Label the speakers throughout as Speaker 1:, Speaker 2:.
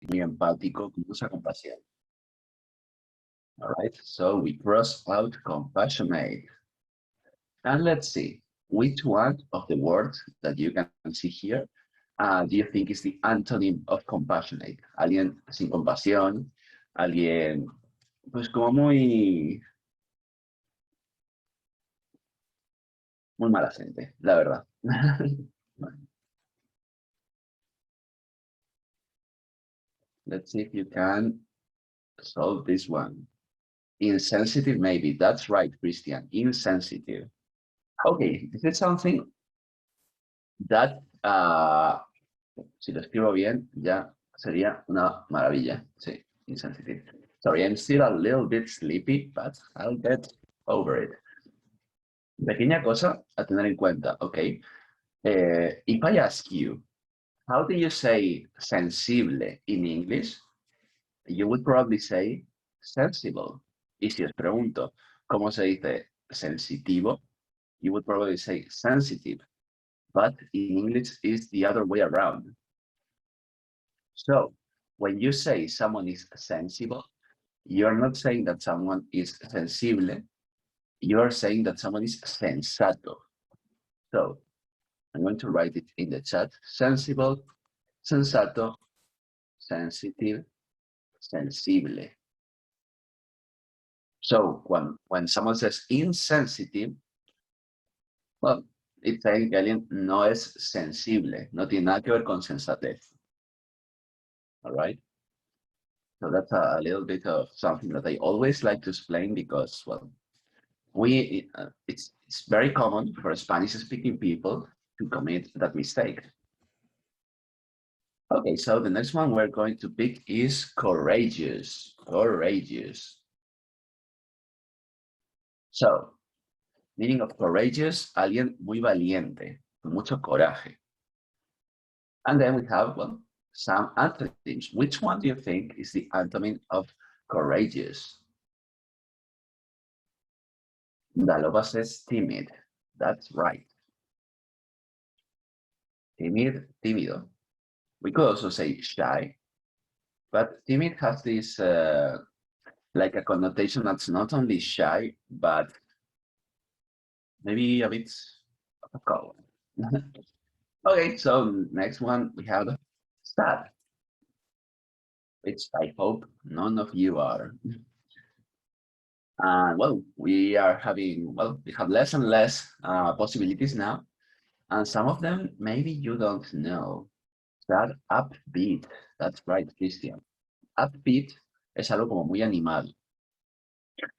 Speaker 1: muy empático, con mucha compasión. All right, so we cross out compassionate. And let's see, which one of the words that you can see here do you think is the antonym of compassionate? Alguien sin compasión, alguien, pues como muy mala gente, la verdad. Let's see if you can solve this one. Insensitive, maybe. That's right, Christian. Insensitive. Okay, this is something that, si lo escribo bien, ya sería una maravilla. Sí, insensitive. Sorry, I'm still a little bit sleepy, but I'll get over it. Pequeña cosa a tener en cuenta, okay? If I ask you, how do you say sensible in English? You would probably say sensible. Y si os pregunto, ¿cómo se dice sensitivo? You would probably say sensitive. But in English, it's the other way around. So when you say someone is sensible, you're not saying that someone is sensible. You're saying that someone is sensato. So I'm going to write it in the chat. Sensible, sensato, sensitive, sensible. So when someone says insensitive, well, it's saying que alguien no es sensible, no tiene nada que ver con sensatez. All right? So that's a little bit of something that I always like to explain because, well, it's very common for Spanish-speaking people to commit that mistake. Okay, so the next one we're going to pick is courageous. Courageous. So, meaning of courageous, alguien muy valiente, con mucho coraje. And then we have, well, some antonyms. Which one do you think is the antonym of courageous? Dalova says timid. That's right. Timid, tímido. We could also say shy, but timid has this like a connotation that's not only shy, but maybe a bit of a cold. Okay, so next one we have sad, which I hope none of you are. Well, we are having, well, we have less and less possibilities now. And some of them, maybe you don't know. That upbeat, that's right, Christian. Upbeat es algo como muy animal.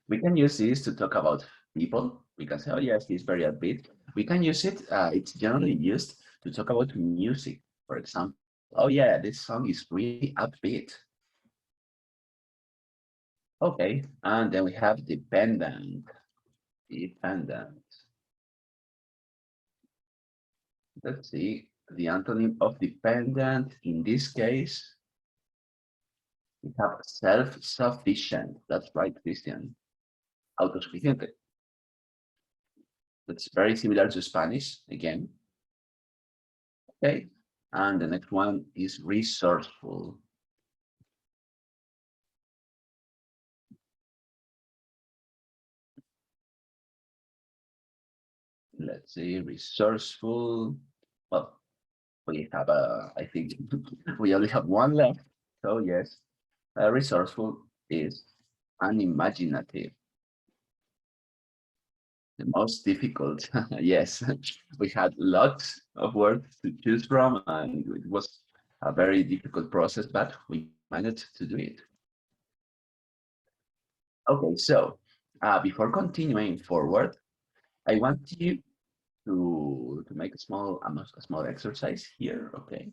Speaker 1: We can use this to talk about people. We can say, oh yes, he's very upbeat. We can use it, it's generally used to talk about music. For example, oh yeah, this song is really upbeat. Okay, and then we have dependent. Dependent. Let's see, the antonym of dependent in this case, we have self-sufficient. That's right, Christian. Autosuficiente. That's very similar to Spanish, again. Okay, and the next one is resourceful. Let's see, resourceful. Well, we have I think we only have one left. So yes, resourceful is unimaginative. The most difficult, yes. We had lots of words to choose from, and it was a very difficult process, but we managed to do it. Okay, so before continuing forward, I want you to make a small exercise here, okay?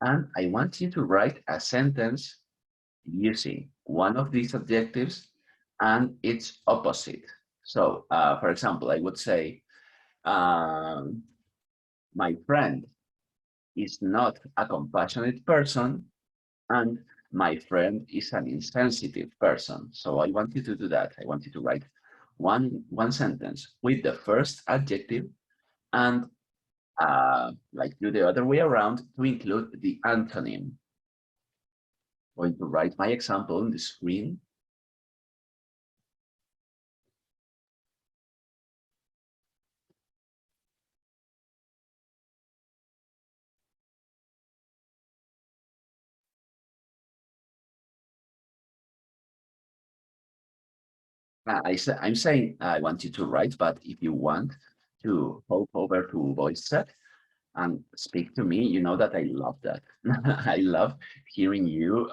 Speaker 1: And I want you to write a sentence using one of these adjectives and its opposite. So, for example, I would say, my friend is not a compassionate person, and my friend is an insensitive person. So I want you to do that. I want you to write one sentence with the first adjective and like do the other way around to include the antonym. going to write my example on the screen. I'm saying I want you to write, but if you want to hop over to voice chat and speak to me, you know that I love that. I love hearing you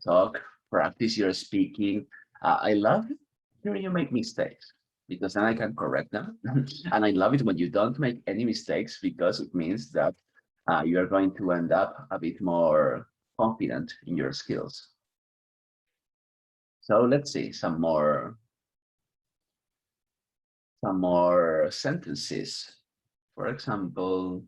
Speaker 1: talk, practice your speaking. I love hearing you make mistakes because then I can correct them. And I love it when you don't make any mistakes because it means that you are going to end up a bit more confident in your skills. So let's see some more sentences. For example,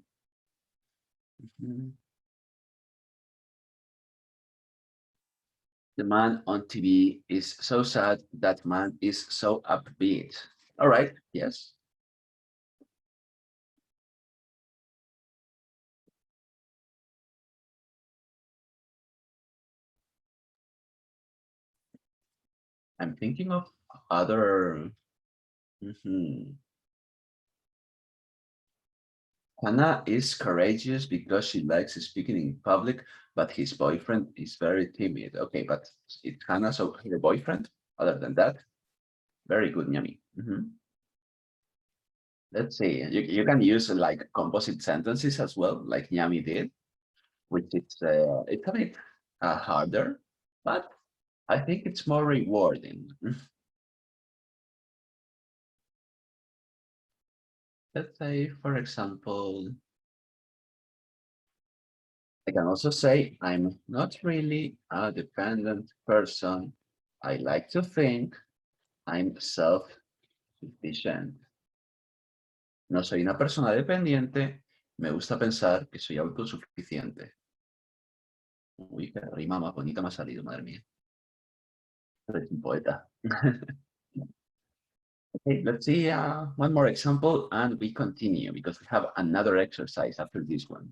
Speaker 1: the man on TV is so sad, that man is so upbeat. All right, yes. I'm thinking of other. Hannah is courageous because she likes speaking in public, but his boyfriend is very timid. Okay, but it's Hannah, so her boyfriend. Other than that, very good, Yami. Let's see. You can use like composite sentences as well, like Yami did, which is it's a bit harder, but I think it's more rewarding. Let's say, for example, I can also say I'm not really a dependent person. I like to think I'm self-sufficient. No soy una persona dependiente. Me gusta pensar que soy autosuficiente. Uy, qué rima más bonita me ha salido, madre mía. Eres un poeta. Okay, let's see one more example and we continue because we have another exercise after this one.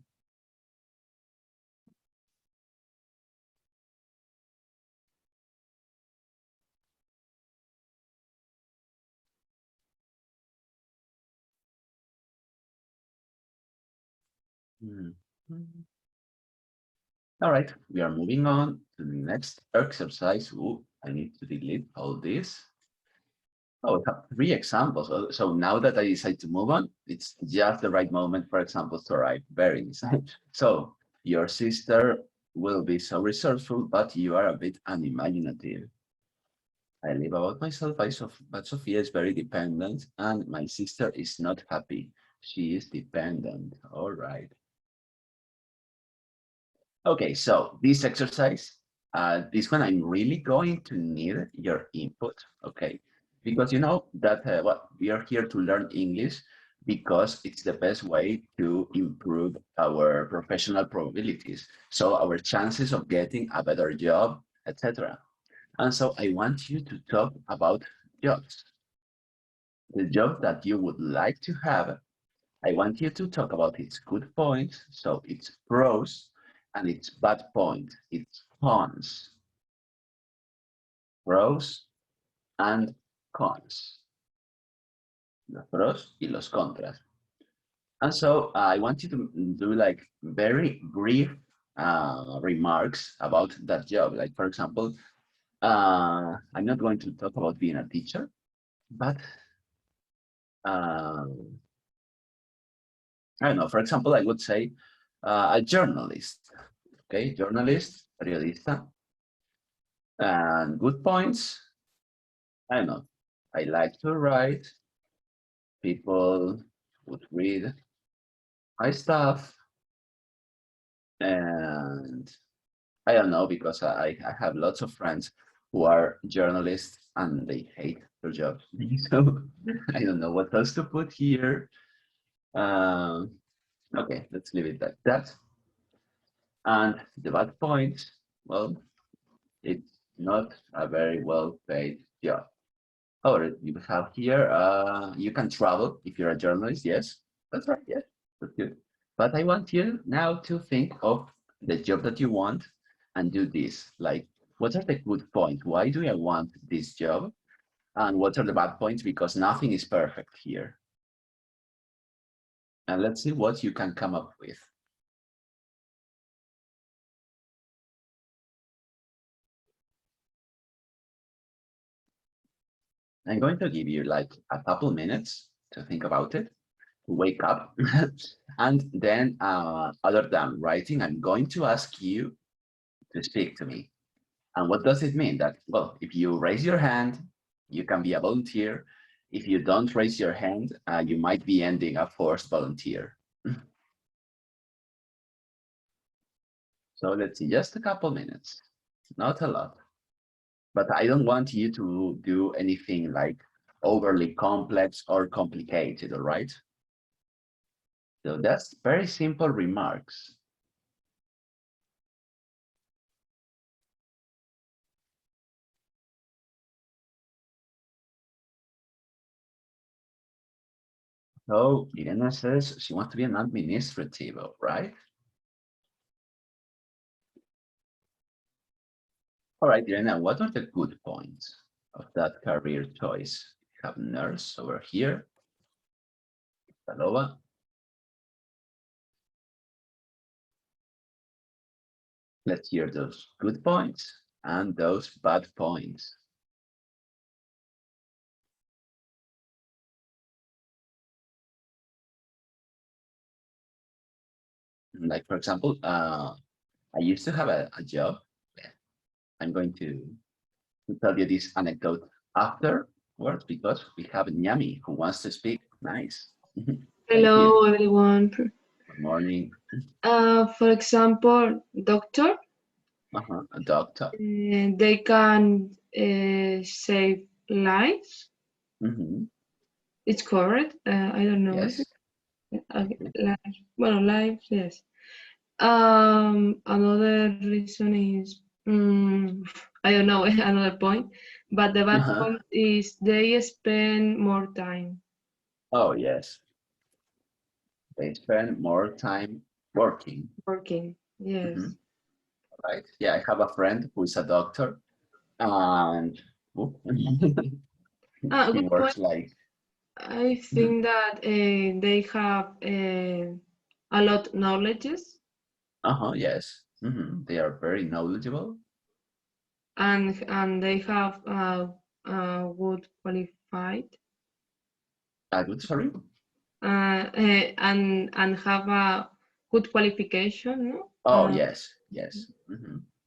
Speaker 1: All right, we are moving on to the next exercise. Ooh, I need to delete all this. Oh, we have three examples. So now that I decide to move on, it's just the right moment for examples to arrive. Very nice. So your sister will be so resourceful, but you are a bit unimaginative. I live about myself, but Sophia is very dependent, and my sister is not happy. She is dependent. All right. Okay, so this exercise, this one I'm really going to need your input, okay? Because you know that what we are here to learn English because it's the best way to improve our professional probabilities. So our chances of getting a better job, etc. And so I want you to talk about jobs. The job that you would like to have, I want you to talk about its good points, so its pros, and its bad points, its cons. Pros and cons. Los pros y los contras. And so I want you to do like very brief remarks about that job. Like, for example, I'm not going to talk about being a teacher, but I don't know, for example, I would say a journalist, okay, journalist, periodista, and good points, I don't know, I like to write, people would read my stuff, and I don't know, because I have lots of friends who are journalists and they hate their job. So I don't know what else to put here. Okay, let's leave it at that. And the bad point, well, it's not a very well paid job. Oh, you have here, you can travel if you're a journalist. Yes, that's right. Yes, that's good. But I want you now to think of the job that you want and do this. Like, what are the good points? Why do I want this job? And what are the bad points? Because nothing is perfect here. And let's see what you can come up with. I'm going to give you like a couple minutes to think about it, to wake up. And then other than writing, I'm going to ask you to speak to me. And what does it mean? That, well, if you raise your hand, you can be a volunteer. If you don't raise your hand, you might be ending a forced volunteer. So let's see, just a couple minutes, not a lot. But I don't want you to do anything like overly complex or complicated, all right? So that's very simple remarks. So Irena says she wants to be an administrative, right? All right, Irena, what are the good points of that career choice? We have nurse over here, Paloma. Let's hear those good points and those bad points. Like, for example, I used to have a job. I'm going to tell you this anecdote afterwards because we have Nyami who wants to speak. Nice. Thank
Speaker 2: Hello,
Speaker 1: you.
Speaker 2: everyone.
Speaker 1: Good morning.
Speaker 2: For example, doctor,
Speaker 1: A doctor.
Speaker 2: they can save lives. It's correct. I don't know.
Speaker 1: Yes.
Speaker 2: Lives. Well, lives, yes. Another reason is, I don't know, another point. But the bad point is they spend more time.
Speaker 1: Oh, yes. They spend more time working.
Speaker 2: Working, yes.
Speaker 1: Right. Yeah, I have a friend who is a doctor and he
Speaker 2: Good point.
Speaker 1: works like.
Speaker 2: I think that they have a lot knowledges
Speaker 1: Yes. They are very knowledgeable.
Speaker 2: and they have good qualified
Speaker 1: Good, sorry.
Speaker 2: and have a good qualification, no?
Speaker 1: Oh, yes.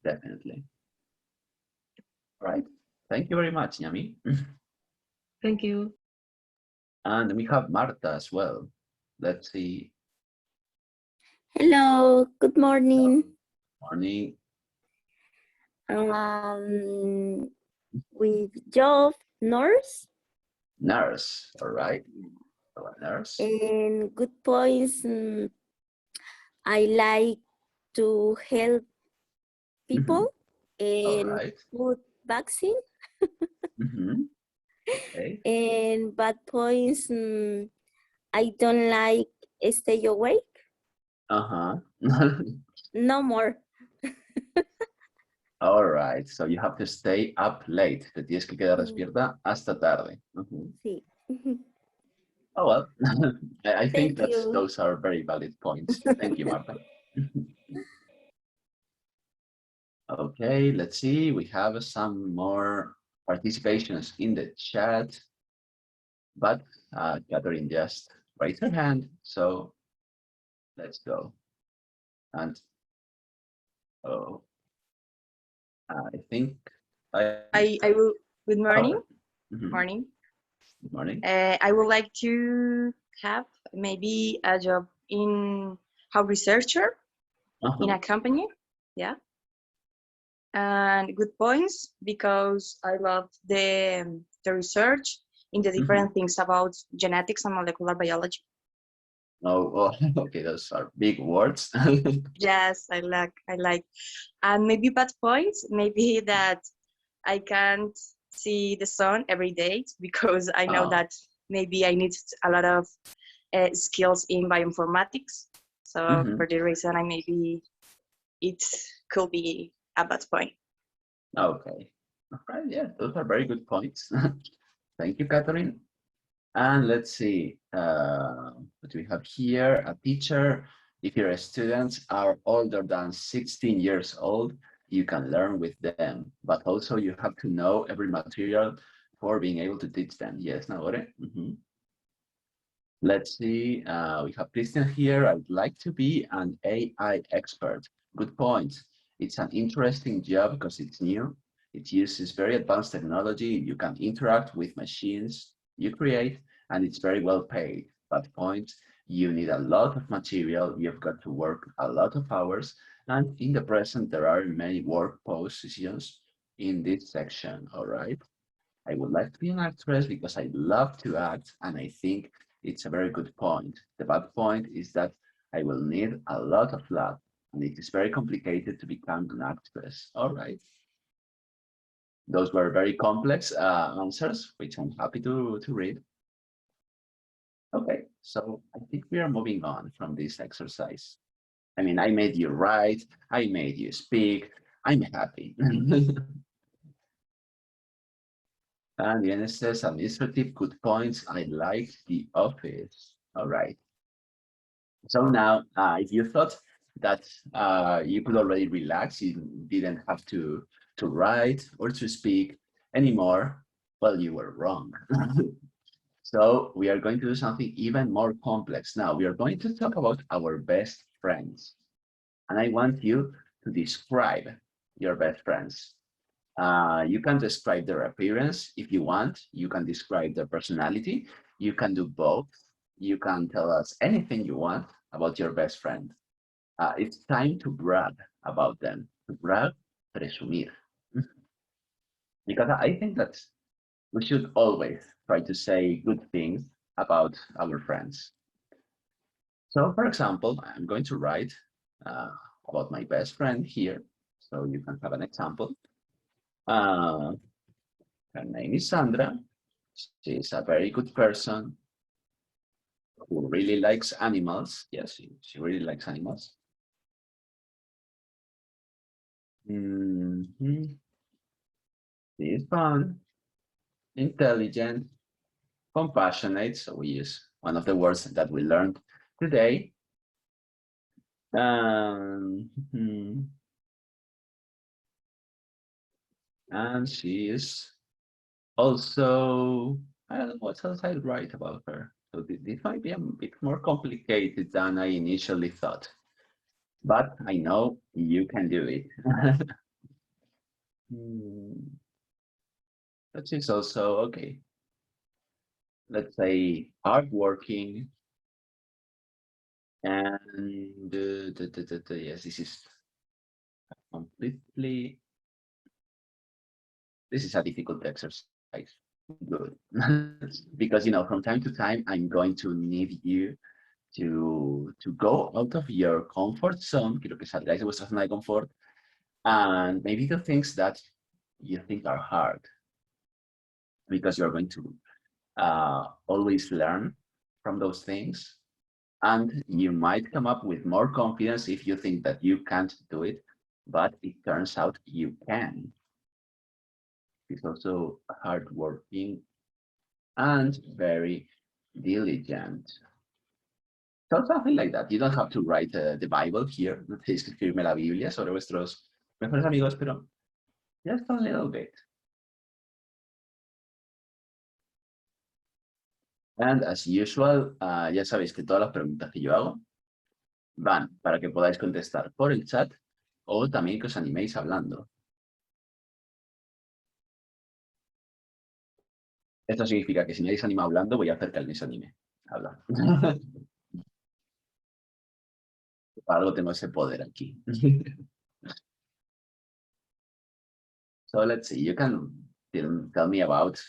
Speaker 1: Definitely. Right. Thank you very much, Yami.
Speaker 2: Thank you.
Speaker 1: And we have Marta as well. Let's see.
Speaker 3: Hello, good morning.
Speaker 1: Morning.
Speaker 3: With job nurse.
Speaker 1: Nurse, all right. So a nurse.
Speaker 3: And good points. I like to help people and
Speaker 1: right.
Speaker 3: put vaccine.
Speaker 1: Okay.
Speaker 3: And bad points. I don't like stay awake. No more.
Speaker 1: All right. So you have to stay up late. Te tienes que quedar despierta hasta tarde.
Speaker 3: Sí.
Speaker 1: Oh, well, I think
Speaker 3: Thank you.
Speaker 1: those are very valid points. Thank you, Marta. Okay, let's see. We have some more participations in the chat, but Catherine just raised her hand. So let's go. And oh, I think
Speaker 4: I will. Good morning.
Speaker 1: Morning. Good morning.
Speaker 4: I would like to have maybe a job in how researcher in a company. Yeah. And good points because I love the research in the different things about genetics and molecular biology.
Speaker 1: Oh, okay, those are big words.
Speaker 4: Yes, I like. And maybe bad points, maybe that I can't see the sun every day because I know that maybe I need a lot of skills in bioinformatics. So for the reason maybe it could be a bad point.
Speaker 1: Okay. All right, yeah, those are very good points. Thank you, Catherine. And let's see, what we have here, a teacher. If your students are older than 16 years old, you can learn with them, but also you have to know every material for being able to teach them. Yes, Nagore? Let's see, we have Christian here. I'd like to be an AI expert. Good point. It's an interesting job because it's new. It uses very advanced technology. You can interact with machines you create, and it's very well paid. But point, you need a lot of material. You've got to work a lot of hours. And in the present, there are many work positions in this section, all right? I would like to be an actress because I love to act, and I think it's a very good point. The bad point is that I will need a lot of luck, and it is very complicated to become an actress. All right. Those were very complex answers, which I'm happy to read. Okay, so I think we are moving on from this exercise. I mean, I made you write, I made you speak, I'm happy. And the says administrative good points. I like the office. All right. So now, if you thought that you could already relax, you didn't have to write or to speak anymore, well, you were wrong. So we are going to do something even more complex. Now we are going to talk about our best friends. And I want you to describe your best friends. You can describe their appearance if you want. You can describe their personality. You can do both. You can tell us anything you want about your best friend. It's time to brag about them. To brag, presumir. Because I think that we should always try to say good things about our friends. So, for example, I'm going to write about my best friend here. So you can have an example. Her name is Sandra. She's a very good person who really likes animals. Yes, she really likes animals. She is fun, intelligent, compassionate. So we use one of the words that we learned today. And she is also, I don't know what else I'd write about her. So this might be a bit more complicated than I initially thought. But I know you can do it. That is also okay. Let's say hardworking. And yes, this is completely. This is a difficult exercise. Good. Because, you know, from time to time, I'm going to need you to go out of your comfort zone. Quiero que salgáis de vuestra zona de confort. And maybe the things that you think are hard. Because you're going to always learn from those things. And you might come up with more confidence if you think that you can't do it, but it turns out you can. He's also hardworking and very diligent. So something like that. You don't have to write the Bible here. No tenéis que escribirme la Biblia sobre vuestros mejores amigos, pero just a little bit. And as usual, ya sabéis que todas las preguntas que yo hago van para que podáis contestar por el chat o también que os animéis hablando. Esto significa que si nadie se anima hablando, voy a hacer que alguien se anime a hablar. Para algo tengo ese poder aquí. So let's see, you can tell me about,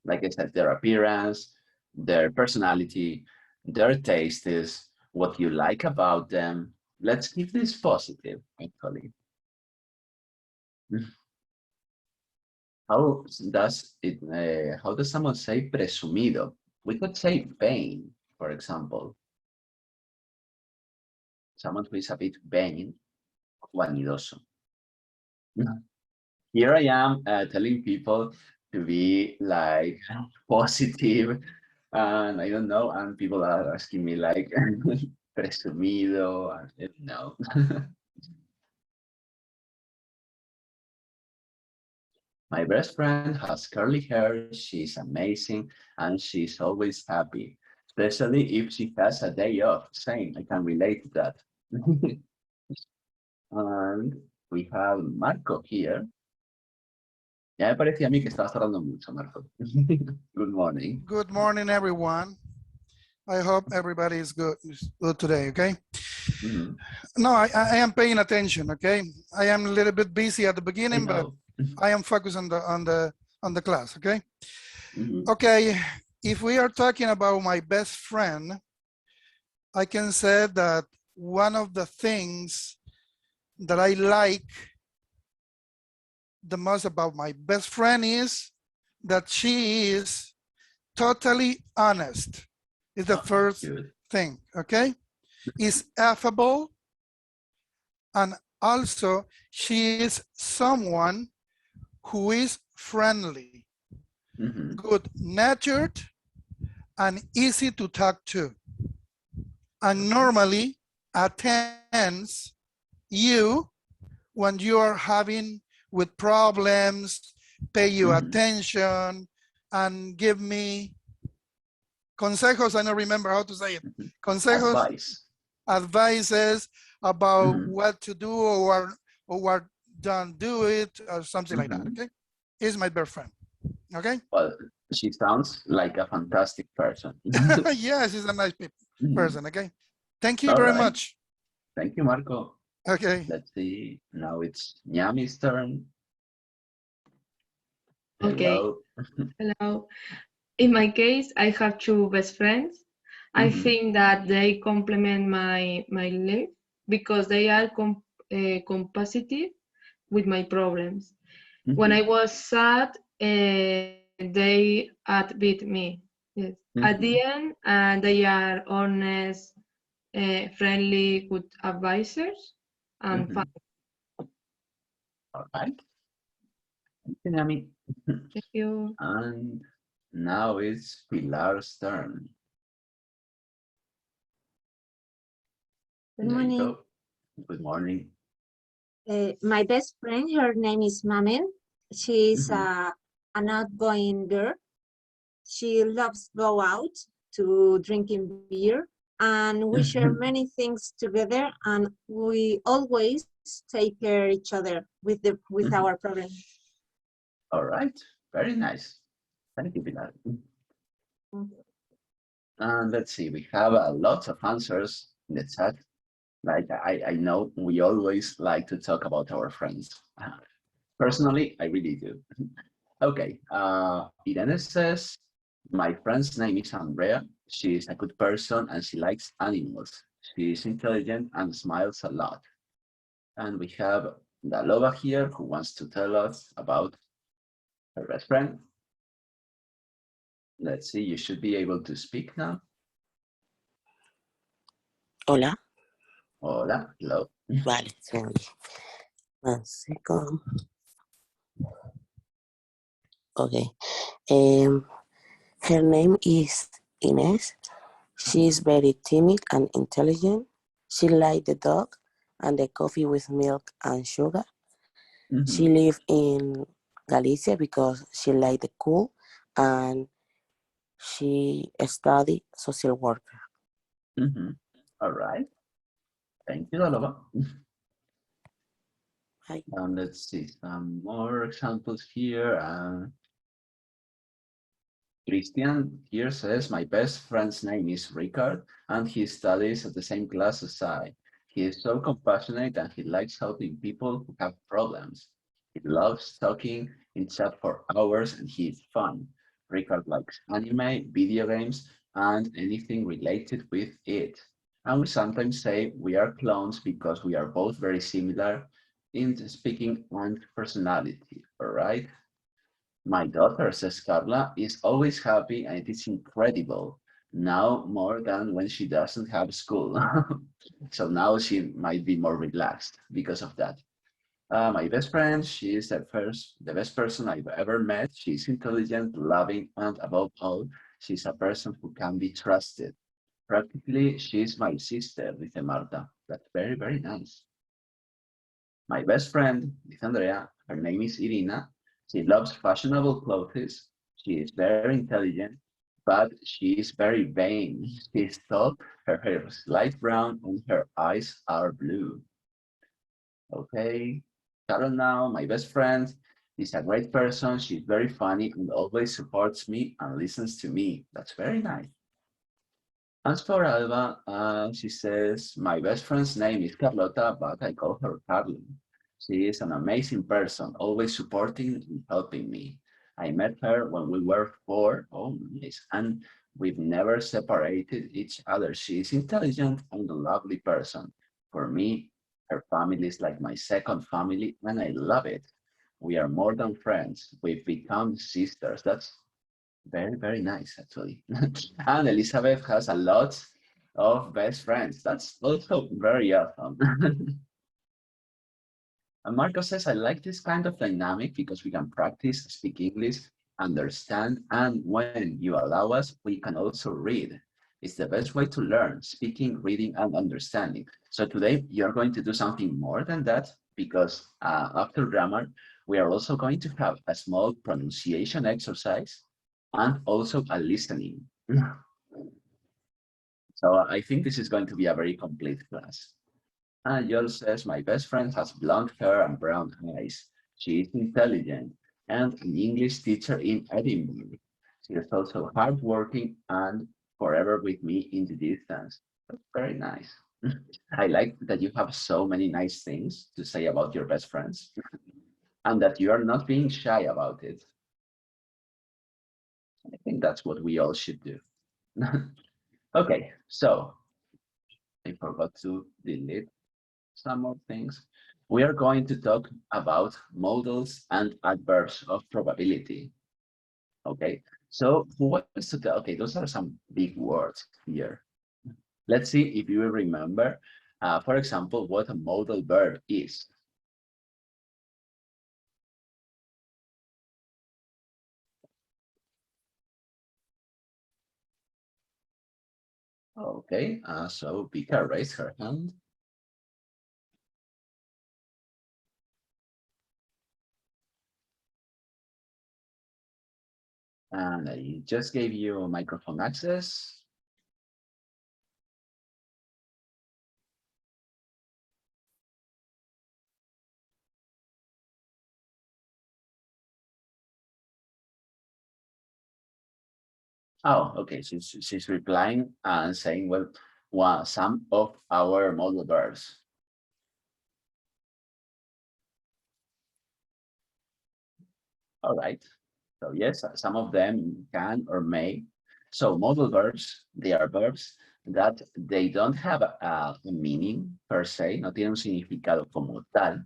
Speaker 1: like I said, their appearance, their personality, their tastes, what you like about them. Let's keep this positive, actually. How does someone say presumido? We could say vain, for example. Someone who is a bit vain, vanidoso. Here I am telling people to be like positive, and I don't know, and people are asking me like presumido, and no. My best friend has curly hair, she's amazing, and she's always happy, especially if she has a day off. Same, I can relate to that. And we have Marco here. Ya me parecía a mí que estabas tardando mucho, Marco. Good morning.
Speaker 5: Good morning, everyone. I hope everybody is good today, okay?
Speaker 1: Mhm.
Speaker 5: No, I am paying attention, okay? I am a little bit busy at the beginning, but I am focused on the class, okay?
Speaker 1: Mhm.
Speaker 5: Okay, if we are talking about my best friend, I can say that one of the things that I like the most about my best friend is that she is totally honest. Is the first
Speaker 1: Good.
Speaker 5: thing, okay? Is affable, and also she is someone who is friendly,
Speaker 1: Mhm.
Speaker 5: good-natured, and easy to talk to, and normally attends you when you are having with problems, pay you
Speaker 1: Mhm.
Speaker 5: attention, and give me consejos. I don't remember how to say it.
Speaker 1: Mhm.
Speaker 5: Consejos,
Speaker 1: Advice.
Speaker 5: advices about
Speaker 1: Mhm.
Speaker 5: what to do or what don't do it or something like that,
Speaker 1: Mhm.
Speaker 5: okay? He's my best friend, okay?
Speaker 1: Well, she sounds like a fantastic person.
Speaker 5: Yes, he's a nice
Speaker 1: Mhm.
Speaker 5: person, okay? Thank you
Speaker 1: All
Speaker 5: very
Speaker 1: right.
Speaker 5: much.
Speaker 1: Thank you, Marco.
Speaker 5: Okay.
Speaker 1: Let's see. Now it's Nyami's turn.
Speaker 2: Okay.
Speaker 1: Hello.
Speaker 2: Hello. In my case, I have two best friends. I
Speaker 1: Mhm.
Speaker 2: think that they complement my life because they are compassionate with my problems. When
Speaker 1: Mhm.
Speaker 2: I was sad, they admit me. Yes. At the
Speaker 1: Mhm.
Speaker 2: end, they are honest, friendly, good advisors, and fun.
Speaker 1: Mhm. All right. Thank you, Nyami.
Speaker 2: Thank you.
Speaker 1: And now it's Pilar's turn.
Speaker 6: Good
Speaker 1: There you
Speaker 6: morning.
Speaker 1: go. Good morning.
Speaker 6: My best friend, her name is Mamen. She's
Speaker 1: Mhm.
Speaker 6: an outgoing girl. She loves go out to drinking beer, and we share many things together. And we always take care of each other with
Speaker 1: Mhm.
Speaker 6: our problems.
Speaker 1: All right. Very nice. Thank you, Pilar. And let's see, we have a lot of answers in the chat. Like I know we always like to talk about our friends. Personally, I really do. Okay, Irene says, my friend's name is Andrea. She is a good person and she likes animals. She is intelligent and smiles a lot. And we have Dalova here who wants to tell us about her best friend. Let's see, you should be able to speak now.
Speaker 7: Hola,
Speaker 1: Hola, hello.
Speaker 7: vale, se oye. One second. Okay. Her name is Ines. She is very timid and intelligent. She likes the dog and the coffee with milk and sugar. She
Speaker 1: Mhm.
Speaker 7: lives in Galicia because she likes the cool and she study social worker.
Speaker 1: Mhm. All right. Thank you, Dalova.
Speaker 7: Hi.
Speaker 1: Let's see some more examples here. Christian here says, my best friend's name is Ricard, and he studies at the same class as I. He is so compassionate and he likes helping people who have problems. He loves talking in chat for hours and he is fun. Ricard likes anime, video games, and anything related with it. And we sometimes say we are clones because we are both very similar in speaking and personality, all right? My daughter, says Carla, is always happy and it is incredible. Now more than when she doesn't have school. So now she might be more relaxed because of that. My best friend, she is the best person I've ever met. She's intelligent, loving, and above all, she's a person who can be trusted. Practically, she's my sister, dice Marta. That's very, very nice. My best friend, dice Andrea, her name is Irina. She loves fashionable clothes. She is very intelligent, but she is very vain. She is tall, her hair is light brown, and her eyes are blue. Okay, Carol now, my best friend, is a great person. She's very funny and always supports me and listens to me. That's very nice. As for Alba, she says, my best friend's name is Carlota, but I call her Carlo. She is an amazing person, always supporting and helping me. I met her when we were 4, oh nice, and we've never separated each other. She is intelligent and a lovely person. For me, her family is like my second family, and I love it. We are more than friends. We've become sisters. That's very, very nice, actually. And Elizabeth has a lot of best friends. That's also very awesome. And Marco says, I like this kind of dynamic because we can practice, speak English, understand, and when you allow us, we can also read. It's the best way to learn, speaking, reading, and understanding. So today, you're going to do something more than that because after grammar, we are also going to have a small pronunciation exercise and also a listening. So I think this is going to be a very complete class. And Joel says, my best friend has blonde hair and brown eyes. She is intelligent and an English teacher in Edinburgh. She is also hardworking and forever with me in the distance. That's very nice. I like that you have so many nice things to say about your best friends and that you are not being shy about it. I think that's what we all should do. Okay, so I forgot to delete some more things. We are going to talk about modals and adverbs of probability. Okay, so who wants to tell? Okay, those are some big words here. Let's see if you remember, for example, what a modal verb is. Okay, so Vika raised her hand. And I just gave you microphone access. Oh, okay, she's replying and saying, well, some of our modal verbs. All right, so yes, some of them can or may. So modal verbs, they are verbs that they don't have a meaning per se, no tienen un significado como tal,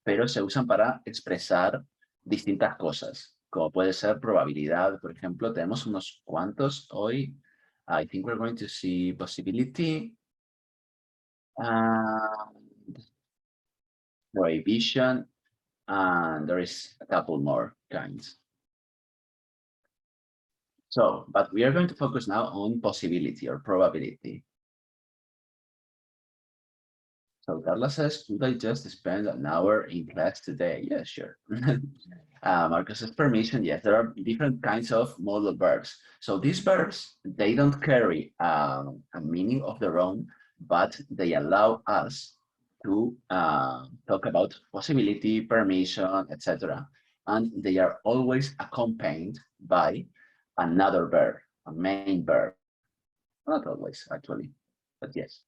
Speaker 1: pero se usan para expresar distintas cosas, como puede ser probabilidad, por ejemplo, tenemos unos cuantos hoy. I think we're going to see possibility, prohibition, and there is a couple more kinds. So, but we are going to focus now on possibility or probability. So Carla says, could I just spend an hour in class today? Yeah, sure. Marcus's permission, yes, there are different kinds of modal verbs. So these verbs, they don't carry a meaning of their own, but they allow us to talk about possibility, permission, etc. And they are always accompanied by another verb, a main verb. Not always, actually, but yes.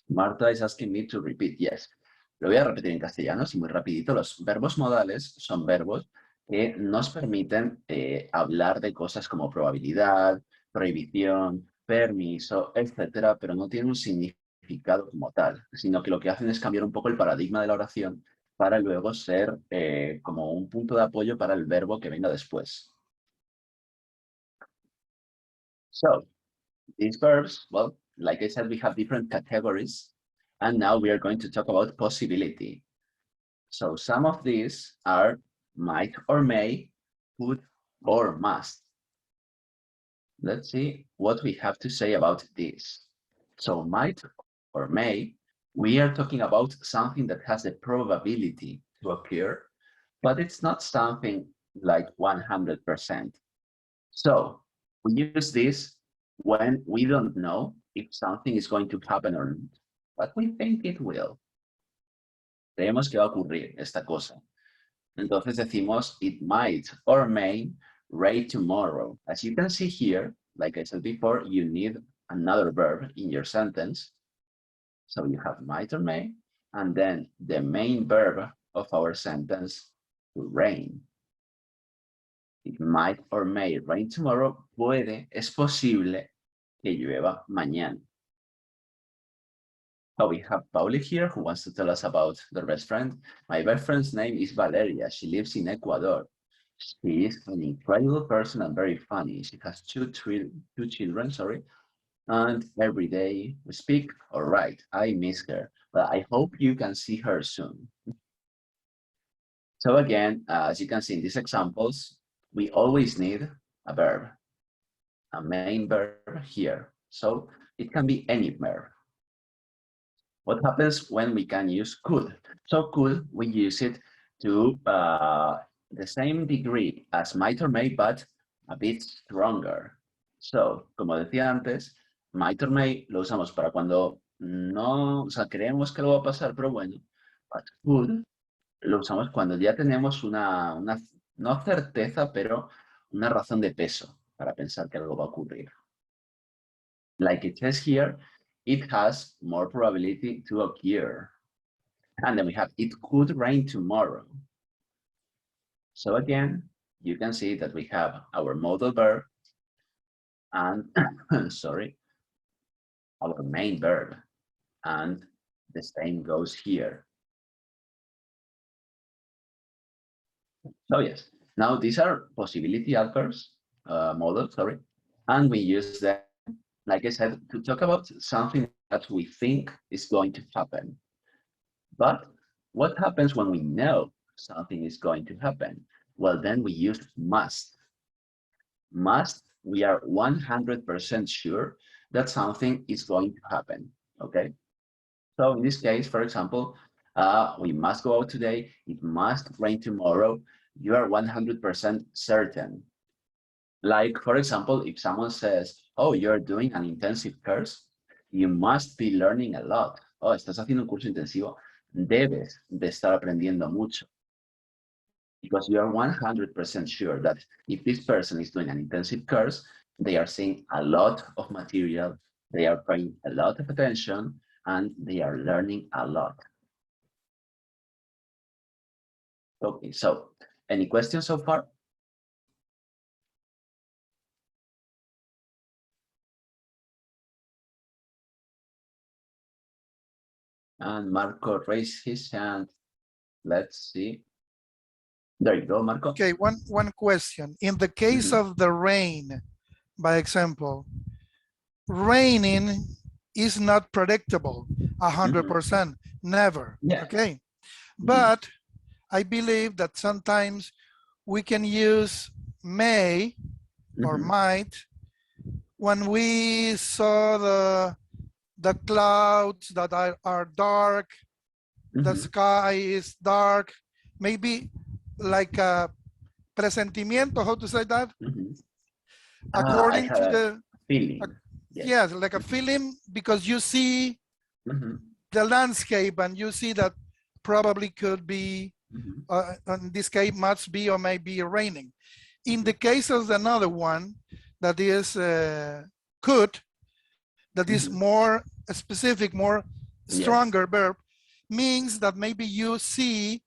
Speaker 1: Marta is asking me to repeat, yes. Lo voy a repetir en castellano, así muy rapidito. Los verbos modales son verbos que nos permiten hablar de cosas como probabilidad, prohibición, permiso, etcétera, pero no tienen un significado como tal, sino que lo que hacen es cambiar un poco el paradigma de la oración para luego ser como un punto de apoyo para el verbo que venga después. So, these verbs, well, like I said, we have different categories. And now we are going to talk about possibility. So some of these are might or may, could or must. Let's see what we have to say about this. So might or may, we are talking about something that has a probability to occur, but it's not something like 100%. So we use this when we don't know if something is going to happen or not, but we think it will. Creemos que va a ocurrir esta cosa. Entonces decimos it might or may rain tomorrow. As you can see here, like I said before, you need another verb in your sentence. So you have might or may, and then the main verb of our sentence, to rain. It might or may rain tomorrow. Es posible que llueva mañana. So we have Pauli here who wants to tell us about their best friend. My best friend's name is Valeria. She lives in Ecuador. She is an incredible person and very funny. She has two children, and every day we speak or write. I miss her, but I hope you can see her soon. So again, as you can see in these examples, we always need a verb, a main verb here. So it can be any verb. What happens when we can use could? So could, we use it to the same degree as might or may, but a bit stronger. So, como decía antes, might or may lo usamos para cuando no, o sea, creemos que lo va a pasar, pero bueno, but could lo usamos cuando ya tenemos una no certeza, pero una razón de peso para pensar que algo va a ocurrir. Like it says here, it has more probability to occur. And then we have, it could rain tomorrow. So again, you can see that we have our modal verb and, sorry, our main verb. And the same goes here. So yes, now these are possibility adverbs, models, sorry, and we use them, like I said, to talk about something that we think is going to happen. But what happens when we know something is going to happen? Well, then we use must. Must, we are 100% sure that something is going to happen, okay? So in this case, for example, we must go out today, it must rain tomorrow, you are 100% certain. Like, for example, if someone says, oh, you're doing an intensive course, you must be learning a lot. Oh, estás haciendo un curso intensivo, debes de estar aprendiendo mucho. Because you are 100% sure that if this person is doing an intensive course, they are seeing a lot of material, they are paying a lot of attention, and they are learning a lot. Okay, so any questions so far? And Marco raised his hand. Let's see. There you go, Marco.
Speaker 5: Okay, one question. In the case of the rain, by example, raining is not predictable 100%, never.
Speaker 1: Yeah.
Speaker 5: Okay, but I believe that sometimes we can use may or might when we saw the clouds that are dark, the sky is dark, maybe like a presentimiento, how to say that? According to the
Speaker 1: feeling.
Speaker 5: Yes, like a feeling, because you see the landscape and you see that probably could be, in this case, must be or may be raining. In the case of another one that is could, that is more specific, more stronger verb, means that maybe you see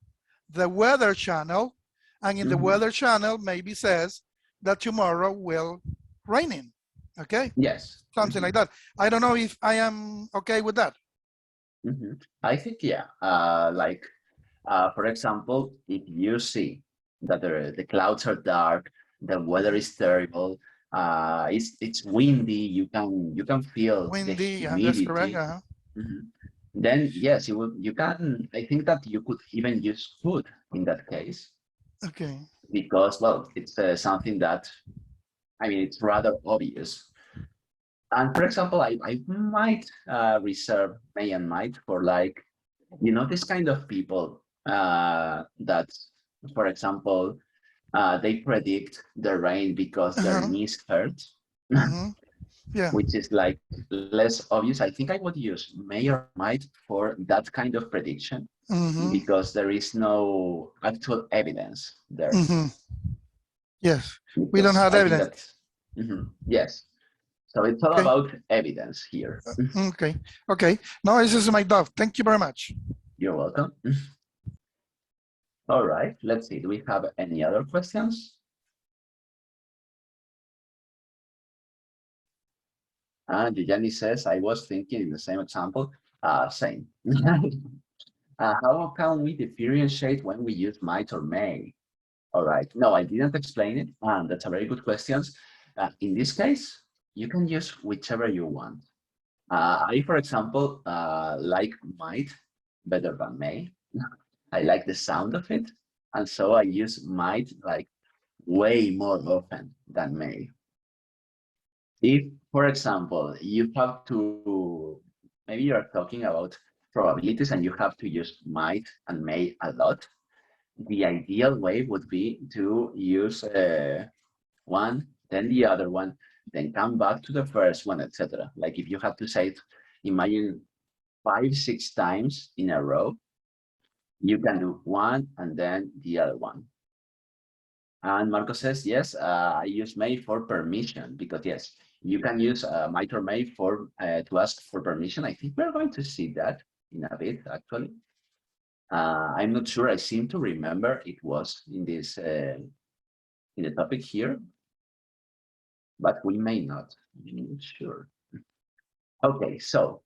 Speaker 5: the weather channel, and in the weather channel maybe says that tomorrow will raining. Okay?
Speaker 1: Yes.
Speaker 5: Something like that. I don't know if I am okay with that.
Speaker 1: I think, yeah. For example, if you see that the clouds are dark, the weather is terrible, it's windy, you can feel
Speaker 5: Windy,
Speaker 1: the
Speaker 5: yeah, that's
Speaker 1: humidity.
Speaker 5: correct.
Speaker 1: then yes, you can, I think that you could even use could in that case,
Speaker 5: Okay.
Speaker 1: because, well, it's something that, I mean, it's rather obvious. And for example, I might reserve may and might for, like, you know, this kind of people that, for example, they predict the rain because their
Speaker 5: Uh-huh.
Speaker 1: knees hurt,
Speaker 5: Yeah.
Speaker 1: which is like less obvious. I think I would use may or might for that kind of prediction because there is no actual evidence there.
Speaker 5: Yes, we
Speaker 1: Because
Speaker 5: don't have
Speaker 1: I think
Speaker 5: evidence.
Speaker 1: that, yes. So it's all
Speaker 5: Okay.
Speaker 1: about evidence here.
Speaker 5: Okay. Okay. No, this is my doubt. Thank you very much.
Speaker 1: You're welcome. All right, let's see. Do we have any other questions? Giuliani says, I was thinking in the same example. Same. How can we differentiate when we use might or may? All right. No, I didn't explain it. That's a very good question. In this case, you can use whichever you want. I, for example, like might better than may. I like the sound of it. And so I use might like way more often than may. If, for example, you have to, maybe you're talking about probabilities and you have to use might and may a lot, the ideal way would be to use one, then the other one, then come back to the first one, etc. Like if you have to say it, imagine 5-6 times in a row, you can do one and then the other one. And Marco says, yes, I use may for permission because yes, you can use might or may for to ask for permission. I think we're going to see that in a bit, actually. I'm not sure. I seem to remember it was in this in the topic here, but we may not. I'm not sure. Okay, so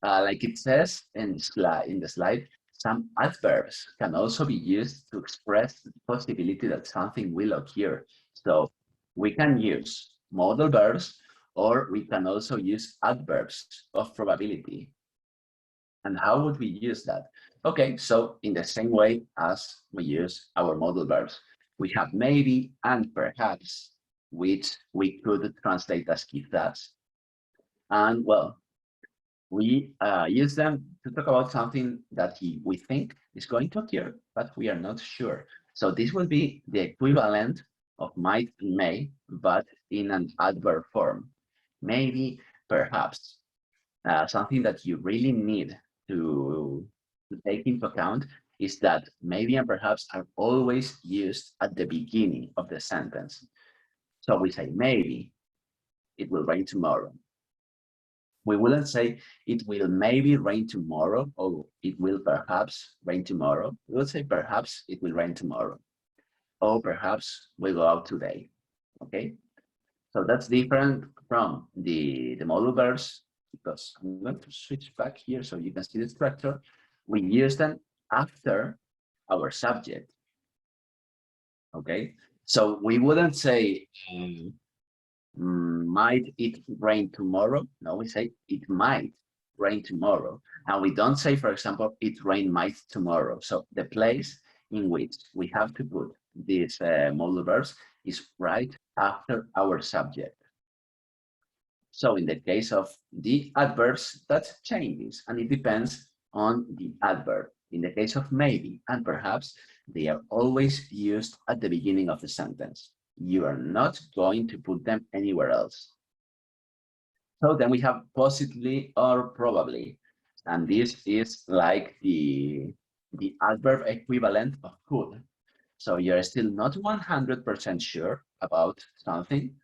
Speaker 1: like it says in the slide, some adverbs can also be used to express the possibility that something will occur. So we can use modal verbs, or we can also use adverbs of probability. And how would we use that? Okay, so in the same way as we use our modal verbs, we have maybe and perhaps, which we could translate as quizás. And well, we use them to talk about something that we think is going to occur, but we are not sure. So this will be the equivalent of might and may, but in an adverb form. Maybe, perhaps. Something that you really need to take into account is that maybe and perhaps are always used at the beginning of the sentence. So we say, maybe it will rain tomorrow. We wouldn't say it will maybe rain tomorrow, or it will perhaps rain tomorrow. We would say perhaps it will rain tomorrow, or perhaps we'll go out today. Okay, so that's different from the modal verbs, because I'm going to switch back here so you can see the structure. We use them after our subject. Okay, so we wouldn't say might it rain tomorrow? No, we say it might rain tomorrow. And we don't say, for example, it rain might tomorrow. So the place in which we have to put these modal verbs is right after our subject. So in the case of the adverbs, that changes, and it depends on the adverb. In the case of maybe and perhaps, they are always used at the beginning of the sentence. You are not going to put them anywhere else. So then we have possibly or probably, and this is like the adverb equivalent of could. So you're still not 100% sure about something,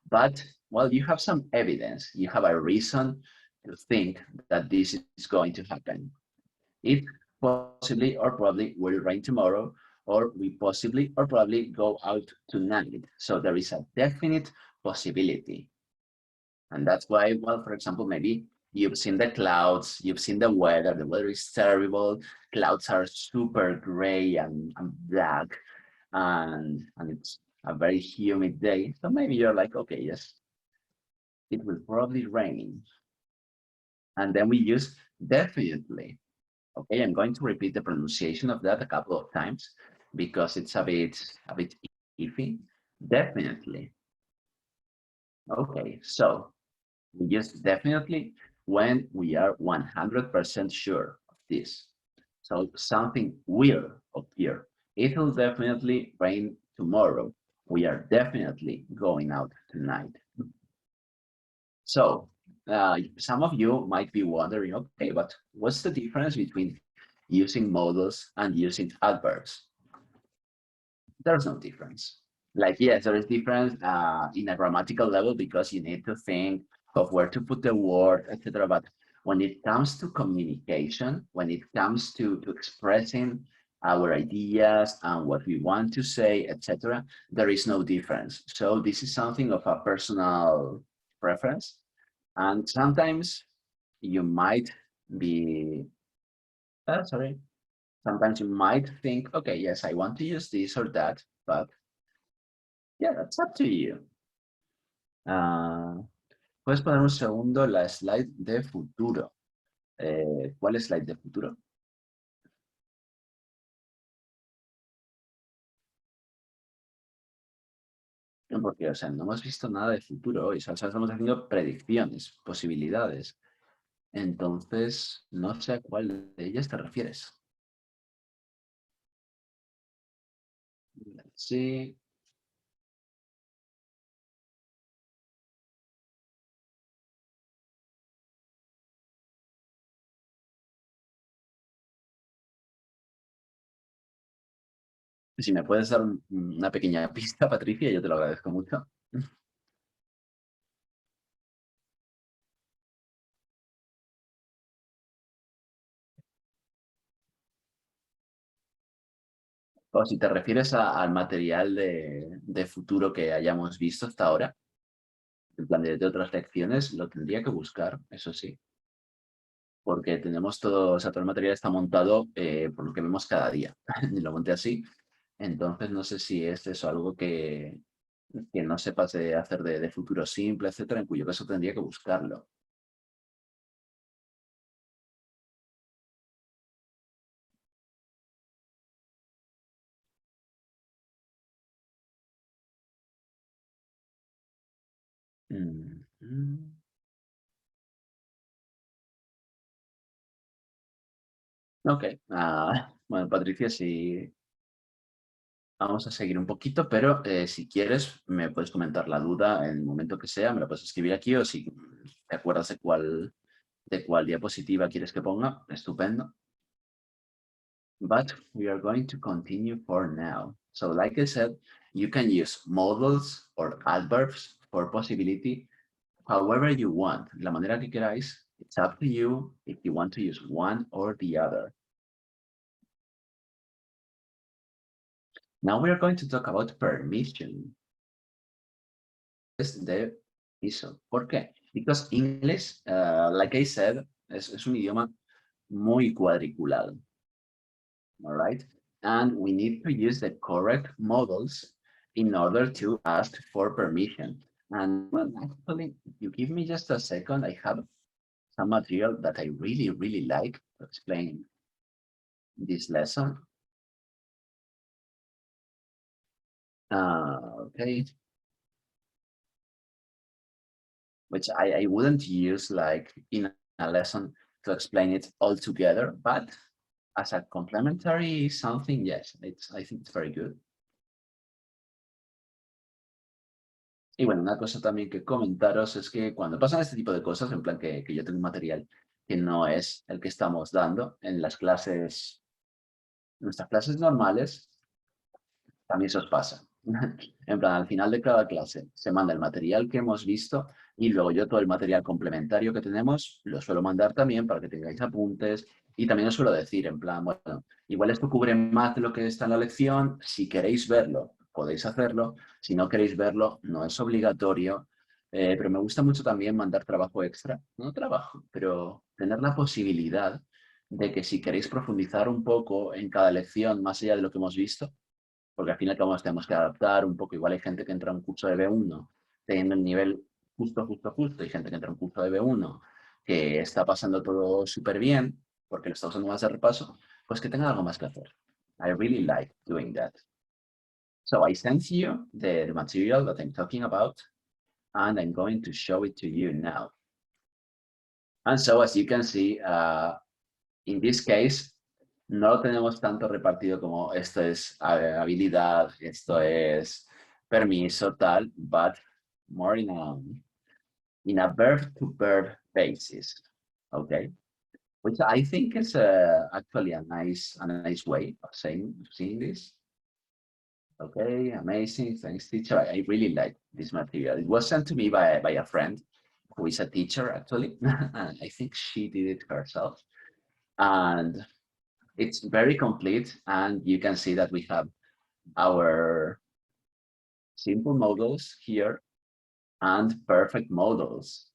Speaker 1: but well, you have some evidence. You have a reason to think that this is going to happen. It possibly or probably will rain tomorrow, or we possibly or probably go out tonight. So there is a definite possibility. And that's why, well, for example, maybe you've seen the clouds, you've seen the weather is terrible, clouds are super gray and black, and it's a very humid day. So maybe you're like, okay, yes, it will probably rain. And then we use Definitely. Okay, I'm going to repeat the pronunciation of that a couple of times because it's a bit iffy. Definitely. Okay, so we use definitely when we are 100% sure of this. So something will occur. It will definitely rain tomorrow. We are definitely going out tonight. So some of you might be wondering, okay, but what's the difference between using modals and using adverbs? There's no difference. Like, yes, there is difference in a grammatical level because you need to think of where to put the word, etc. But when it comes to communication, when it comes to expressing our ideas and what we want to say, etc., there is no difference. So this is something of a personal preference. And sometimes you might be, sometimes you might think, okay, yes, I want to use this or that, but yeah, that's up to you. ¿Puedes poner un segundo la slide de futuro? ¿Cuál slide de futuro? Porque, o sea, no hemos visto nada de futuro hoy, o sea, estamos haciendo predicciones, posibilidades. Entonces, no sé a cuál de ellas te refieres. Sí. Si me puedes dar una pequeña pista, Patricia, yo te lo agradezco mucho. O si te refieres al material de futuro que hayamos visto hasta ahora, en plan de otras lecciones, lo tendría que buscar, eso sí. Porque tenemos todo, o sea, todo el material está montado por lo que vemos cada día. Y lo monté así. Entonces no sé si es eso algo que no sepas de hacer de futuro simple, etcétera, en cuyo caso tendría que buscarlo. Ok, bueno, Patricia, sí, vamos a seguir un poquito, pero si quieres me puedes comentar la duda en el momento que sea, me la puedes escribir aquí o si te acuerdas de cuál diapositiva quieres que ponga, estupendo. But we are going to continue for now. So like I said, you can use modals or adverbs for possibility however you want, la manera que queráis. It's up to you if you want to use one or the other. Now we are going to talk about permission. Es de permiso. ¿Por qué? Because English, like I said, es un idioma muy cuadriculado. All right? And we need to use the correct models in order to ask for permission. And well, actually, if you give me just a second, I have some material that I really, really like to explain this lesson. Okay. Which I wouldn't use like in a lesson to explain it all together, but as a complementary something, yes, I think it's very good. Y bueno, una cosa también que comentaros es que cuando pasan este tipo de cosas, en plan que yo tengo un material que no es el que estamos dando en las clases, nuestras clases normales, también se os pasa. En plan, al final de cada clase se manda el material que hemos visto y luego yo todo el material complementario que tenemos lo suelo mandar también para que tengáis apuntes y también os suelo decir en plan, bueno, igual esto cubre más de lo que está en la lección, si queréis verlo podéis hacerlo, si no queréis verlo no es obligatorio, pero me gusta mucho también mandar trabajo extra, no trabajo, pero tener la posibilidad de que si queréis profundizar un poco en cada lección más allá de lo que hemos visto, porque al final nos tenemos que adaptar un poco. Igual hay gente que entra a un curso de B1 teniendo el nivel justo, y gente que entra a un curso de B1 que está pasando todo súper bien, porque lo está usando más de repaso, pues que tenga algo más que hacer. I really like doing that. So I sent you the material that I'm talking about, and I'm going to show it to you now. And so as you can see, in this case, no lo tenemos tanto repartido como esto es habilidad, esto es permiso, tal, but more in a verb-to-verb basis, okay? Which I think is actually a nice way of seeing this. Okay, amazing, thanks teacher. I really like this material. It was sent to me by a friend who is a teacher actually, and I think she did it herself. And it's very complete, and you can see that we have our simple models here and perfect models.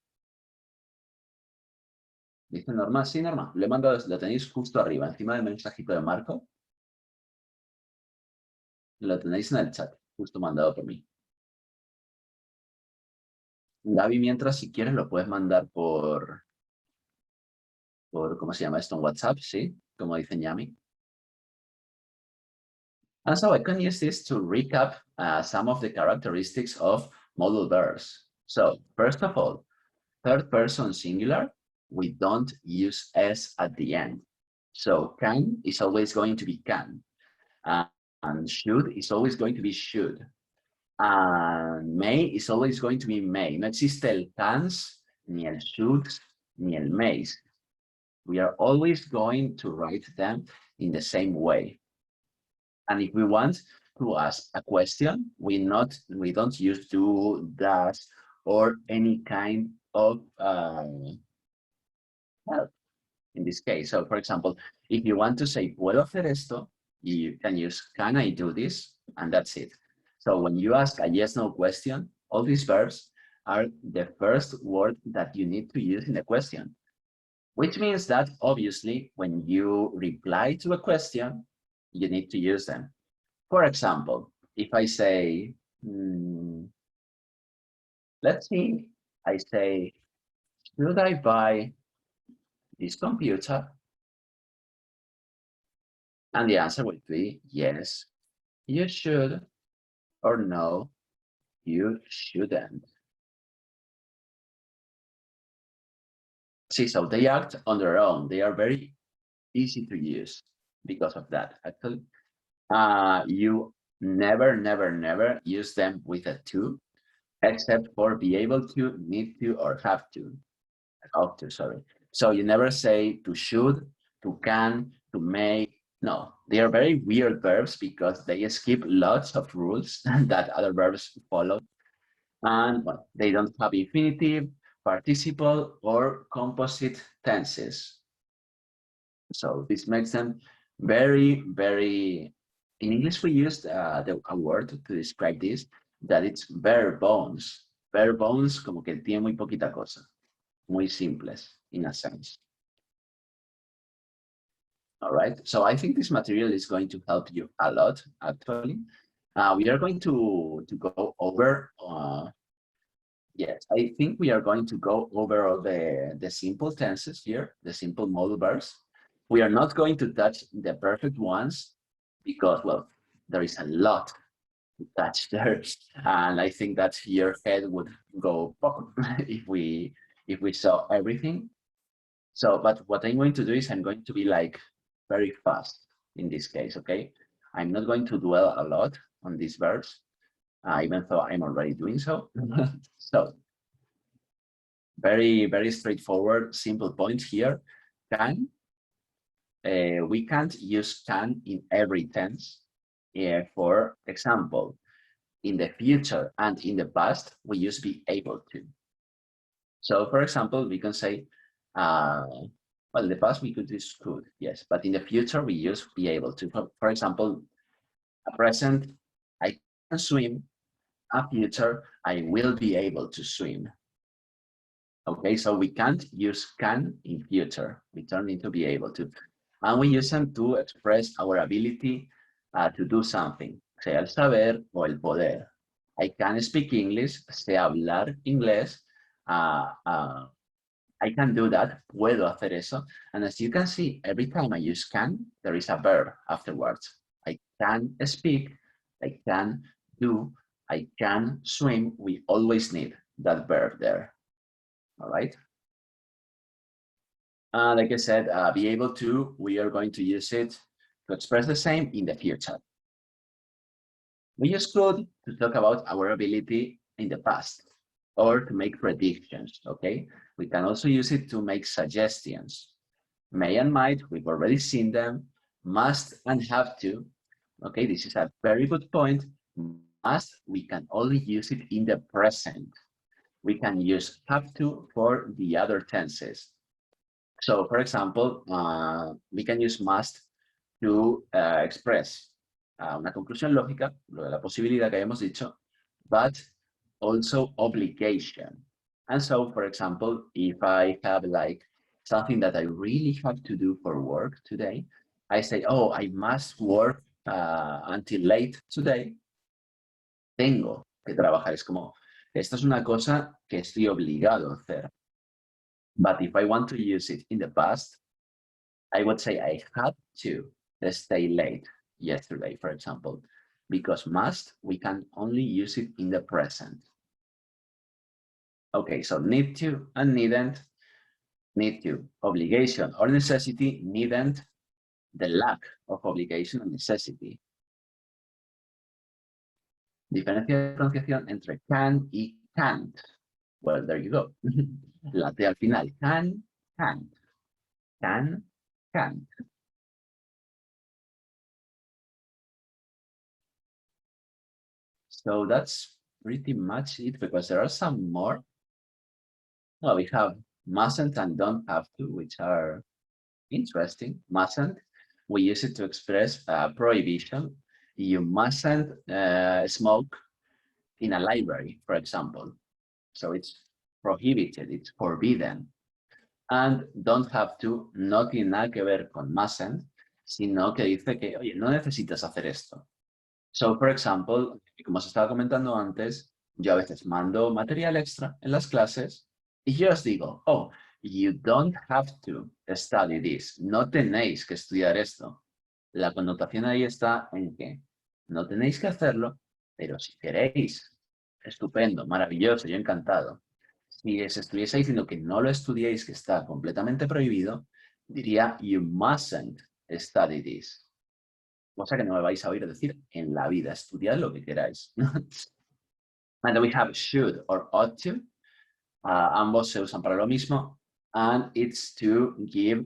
Speaker 1: ¿Dice Norma? Sí, Norma. Le he mandado, lo tenéis justo arriba, encima del mensajito de Marco. Lo tenéis en el chat, justo mandado por mí. Gaby, mientras, si quieres, lo puedes mandar por ¿cómo se llama esto? En WhatsApp, sí, como dice Yami. And so I can use this to recap some of the characteristics of modal verbs. So first of all, third person singular, we don't use S at the end. So can is always going to be can. And should is always going to be should. And may is always going to be may. No existe el cans, ni el shoulds, ni el mays. We are always going to write them in the same way. And if we want to ask a question, we don't use do, does, or any kind of help in this case. So for example, if you want to say, ¿puedo hacer esto? You can use, can I do this? And that's it. So when you ask a yes/no question, all these verbs are the first word that you need to use in the question. Which means that obviously when you reply to a question, you need to use them. For example, if I say, let's see, I say, should I buy this computer? And the answer would be yes, you should, or no, you shouldn't. See, so they act on their own. They are very easy to use because of that. Actually, you never use them with a to, except for be able to, need to, or have to. Ought to, sorry. So you never say to should, to can, to may. No, they are very weird verbs because they skip lots of rules that other verbs follow. And well, they don't have infinitive, participle, or composite tenses. So this makes them very, in English we used a word to describe this, that it's bare bones. Bare bones como que tiene muy poquita cosa. Muy simples, in a sense. All right, so I think this material is going to help you a lot, actually. We are going to go over, yes, I think we are going to go over all the simple tenses here, the simple modal verbs. We are not going to touch the perfect ones because, well, there is a lot to touch there. And I think that your head would go pop if we saw everything. So, but what I'm going to do is I'm going to be like very fast in this case, okay? I'm not going to dwell a lot on these verbs, even though I'm already doing so. So, very straightforward, simple point here. Can, we can't use can in every tense. For example, in the future and in the past, we use be able to. So for example, we can say, well, in the past we could use could, yes, but in the future we use be able to. For example, a present, I can swim. A future, I will be able to swim. Okay, so we can't use can in future. We turn into be able to. And we use them to express our ability to do something, sea el saber o el poder. I can speak English, sé hablar inglés, I can do that. Puedo hacer eso. And as you can see, every time I use can, there is a verb afterwards. I can speak, I can do, I can swim. We always need that verb there. All right. Like I said, be able to, we are going to use it to express the same in the future. We use could to talk about our ability in the past or to make predictions, okay? We can also use it to make suggestions. May and might, we've already seen them. Must and have to, okay? This is a very good point. Must, we can only use it in the present. We can use have to for the other tenses. So, for example, we can use must to express una conclusión lógica, lo de la posibilidad que habíamos dicho, but also obligation. And so, for example, if I have like something that I really have to do for work today, I say, oh, I must work until late today. Tengo que trabajar. Es como, esto es una cosa que estoy obligado a hacer. But if I want to use it in the past, I would say I had to stay late yesterday, for example, because must, we can only use it in the present. Okay, so need to and needn't, need to, obligation or necessity, needn't, the lack of obligation and necessity. Diferencia de pronunciación entre can y can't. Well, there you go. La T al final, can, can't. Can, can't. So that's pretty much it because there are some more. Well, we have mustn't and don't have to, which are interesting. Mustn't, we use it to express prohibition. You mustn't smoke in a library, for example. So it's prohibited, it's forbidden. And don't have to, no tiene nada que ver con mustn't, sino que dice que, oye, no necesitas hacer esto. So, for example, como os estaba comentando antes, yo a veces mando material extra en las clases y yo os digo, oh, you don't have to study this. No tenéis que estudiar esto. La connotación ahí está en que no tenéis que hacerlo, pero si queréis, estupendo, maravilloso, yo encantado. Si os estuviese diciendo que no lo estudiéis, que está completamente prohibido, diría, you mustn't study this. Cosa que no me vais a oír decir en la vida. Estudiad lo que queráis. And we have should or ought to. Ambos se usan para lo mismo. And it's to give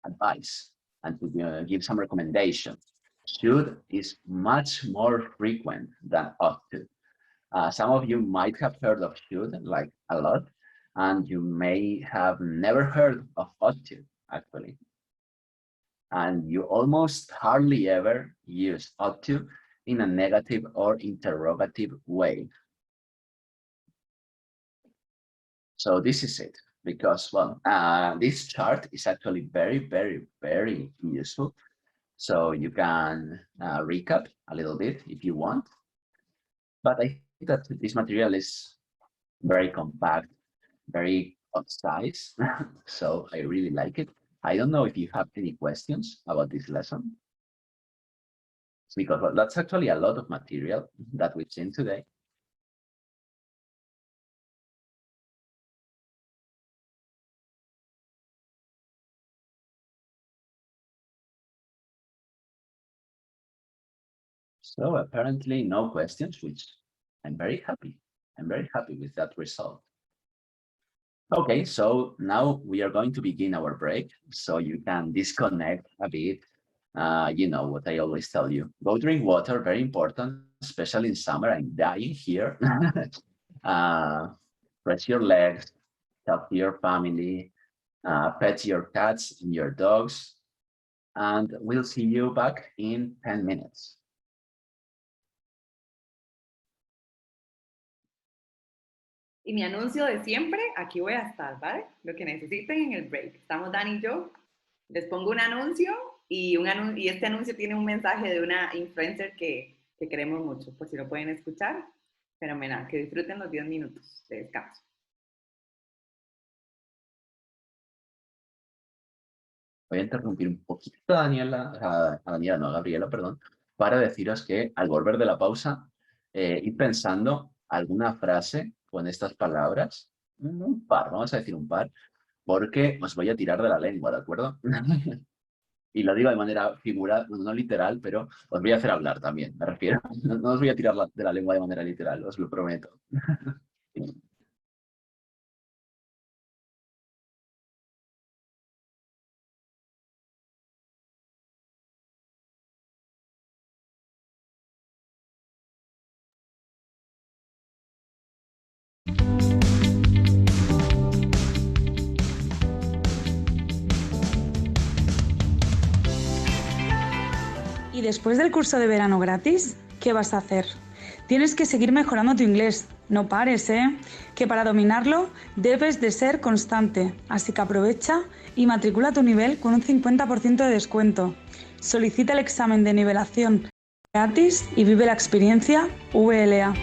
Speaker 1: advice and to give some recommendations. Should is much more frequent than ought to. Some of you might have heard of should, like a lot, and you may have never heard of ought to, actually. And you almost hardly ever use ought to in a negative or interrogative way. So this is it, because, well, this chart is actually very, very, very useful. So you can recap a little bit if you want. But I think that this material is very compact, very concise. So I really like it. I don't know if you have any questions about this lesson. Because well, that's actually a lot of material that we've seen today. So apparently no questions, which I'm very happy. I'm very happy with that result. Okay, so now we are going to begin our break, so you can disconnect a bit. You know what I always tell you. Go drink water, very important, especially in summer. I'm dying here. Stretch your legs, talk to your family, pet your cats and your dogs, and we'll see you back in 10 minutes.
Speaker 8: Y mi anuncio de siempre, aquí voy a estar, ¿vale? Lo que necesiten en el break. Estamos Dani y yo. Les pongo un anuncio y este anuncio tiene un mensaje de una influencer que queremos mucho. Pues si lo pueden escuchar, fenomenal. Que disfruten los 10 minutos de descanso.
Speaker 1: voy a interrumpir un poquito a Daniela, a Daniela, no, a Gabriela, perdón, para deciros que al volver de la pausa, ir pensando alguna frase con estas palabras, un par, vamos a decir un par, porque os voy a tirar de la lengua, ¿de acuerdo? Y lo digo de manera figurada, no literal, pero os voy a hacer hablar también, me refiero. No os voy a tirar de la lengua de manera literal, os lo prometo.
Speaker 9: Y después del curso de verano gratis, ¿qué vas a hacer? Tienes que seguir mejorando tu inglés. No pares, ¿eh? Que para dominarlo debes de ser constante. Así que aprovecha y matricula tu nivel con un 50% de descuento. Solicita el examen de nivelación gratis y vive la experiencia VLA.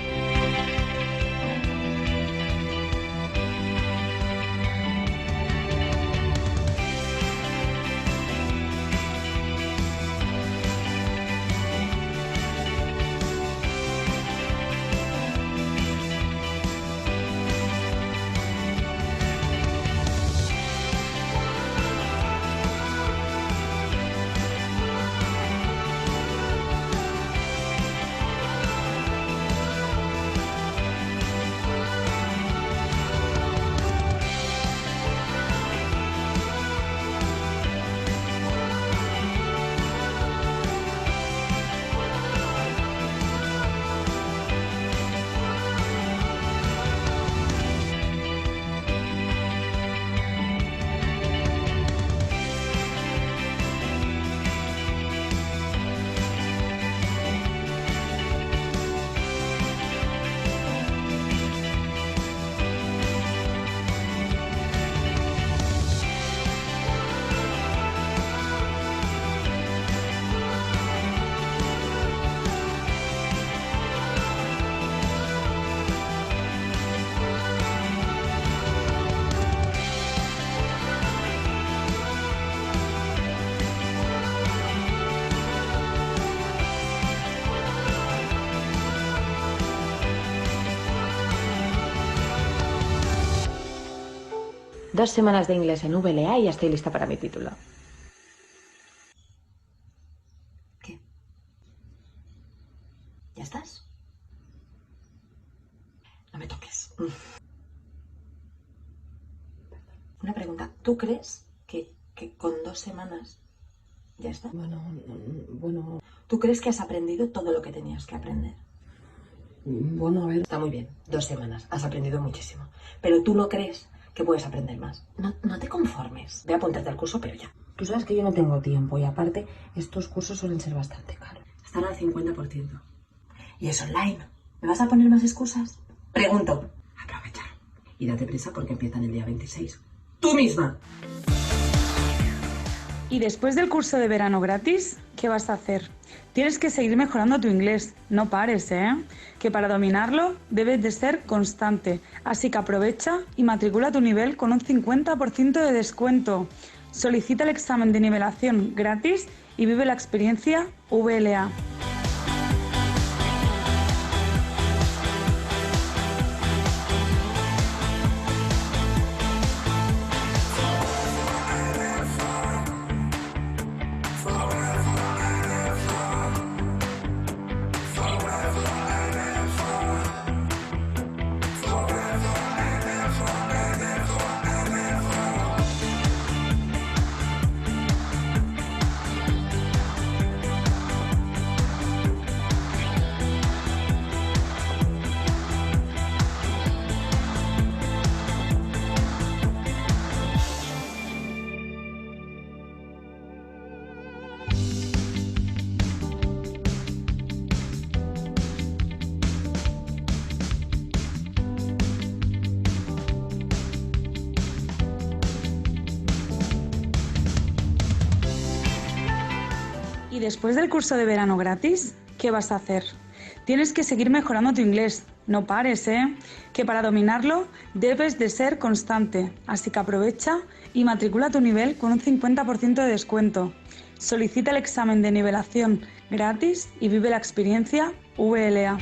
Speaker 10: Dos semanas de inglés en VLA y ya estoy lista para mi título. ¿Qué? ¿Ya estás? No me toques. Una pregunta. ¿Tú crees que con 2 semanas ya está? Bueno. ¿Tú crees que has aprendido todo lo que tenías que aprender? Bueno, a ver. Está muy bien. 2 semanas. Has aprendido muchísimo. Pero tú no crees que puedes aprender más. No te conformes. Ve a apuntarte al curso, pero ya. Tú sabes que yo no tengo tiempo y aparte estos cursos suelen ser bastante caros. Están al 50%. Y es online. ¿Me vas a poner más excusas? Pregunto. Aprovecha. Y date prisa porque empiezan el día 26. ¡Tú misma!
Speaker 9: Y después del curso de verano gratis, ¿qué vas a hacer? Tienes que seguir mejorando tu inglés. No pares, ¿eh? Que para dominarlo debes de ser constante. Así que aprovecha y matricula tu nivel con un 50% de descuento. Solicita el examen de nivelación gratis y vive la experiencia VLA. Y después del curso de verano gratis, ¿qué vas a hacer? Tienes que seguir mejorando tu inglés. No pares, ¿eh? Que para dominarlo debes de ser constante. Así que aprovecha y matricula tu nivel con un 50% de descuento. Solicita el examen de nivelación gratis y vive la experiencia VLA.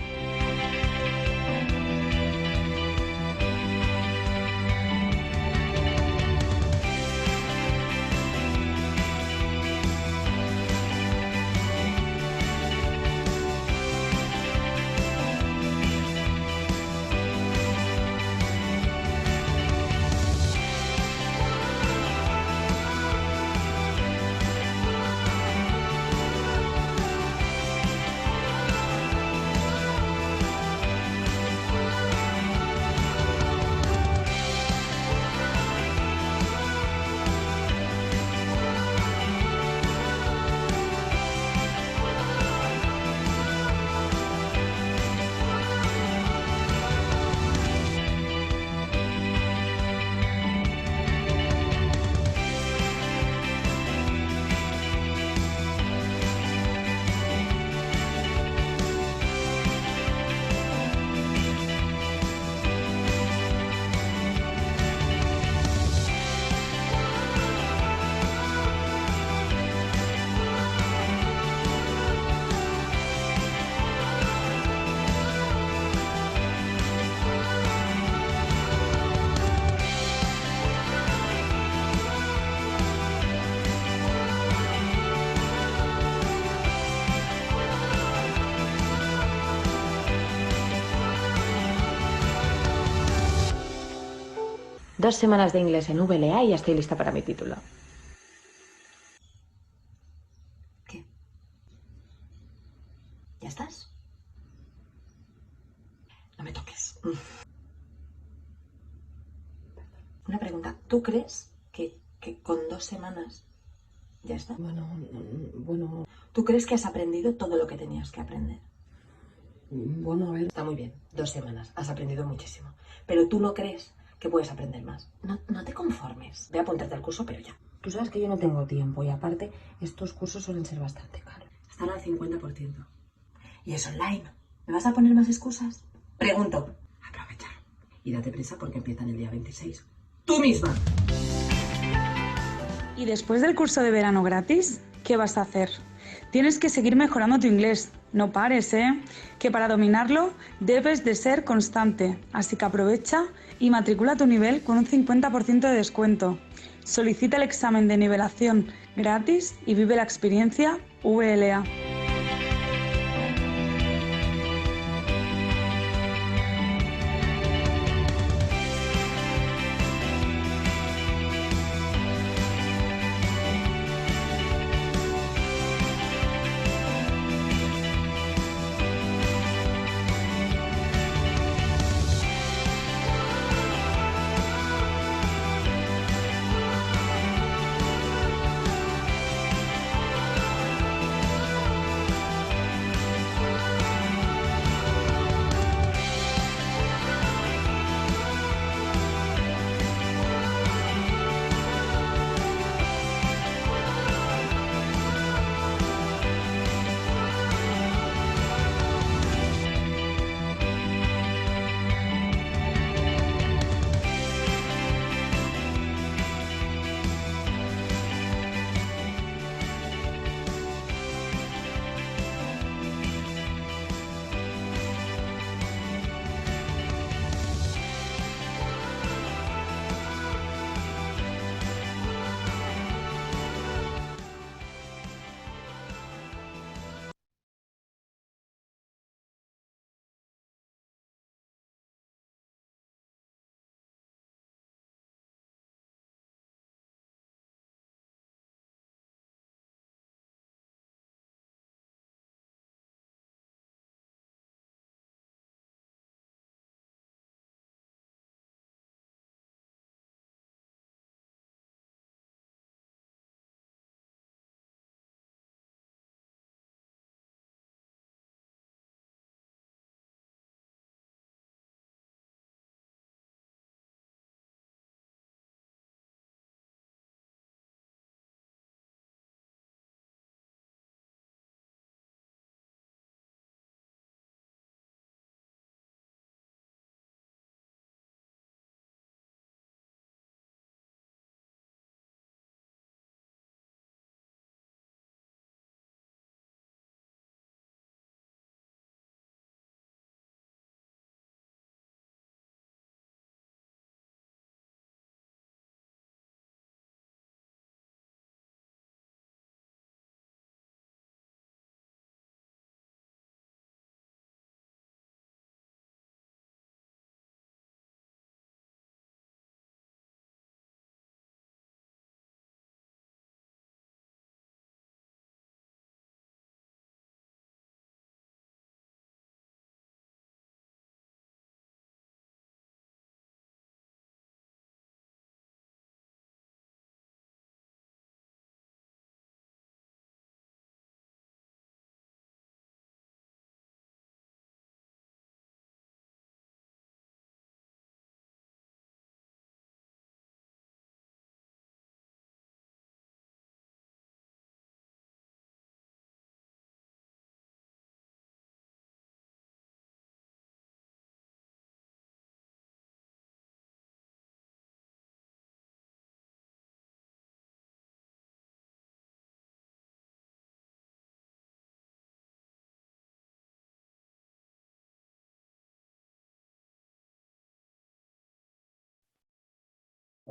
Speaker 10: Dos semanas de inglés en VLA y ya estoy lista para mi título. ¿Qué? ¿Ya estás? No me toques. Una pregunta. ¿Tú crees que con 2 semanas ya está? Bueno. ¿Tú crees que has aprendido todo lo que tenías que aprender? Bueno, a ver. Está muy bien. 2 semanas. Has aprendido muchísimo. Pero tú no crees que puedes aprender más. No te conformes. Ve a apuntarte al curso, pero ya. Tú sabes que yo no tengo tiempo y aparte estos cursos suelen ser bastante caros. Están al 50%. Y es online. ¿Me vas a poner más excusas? Pregunto. Aprovecha. Y date prisa porque empiezan el día 26. ¡Tú misma!
Speaker 9: ¿Y después del curso de verano gratis, qué vas a hacer? Tienes que seguir mejorando tu inglés. No pares, ¿eh? Que para dominarlo debes de ser constante. Así que aprovecha y matricula tu nivel con un 50% de descuento. Solicita el examen de nivelación gratis y vive la experiencia VLA.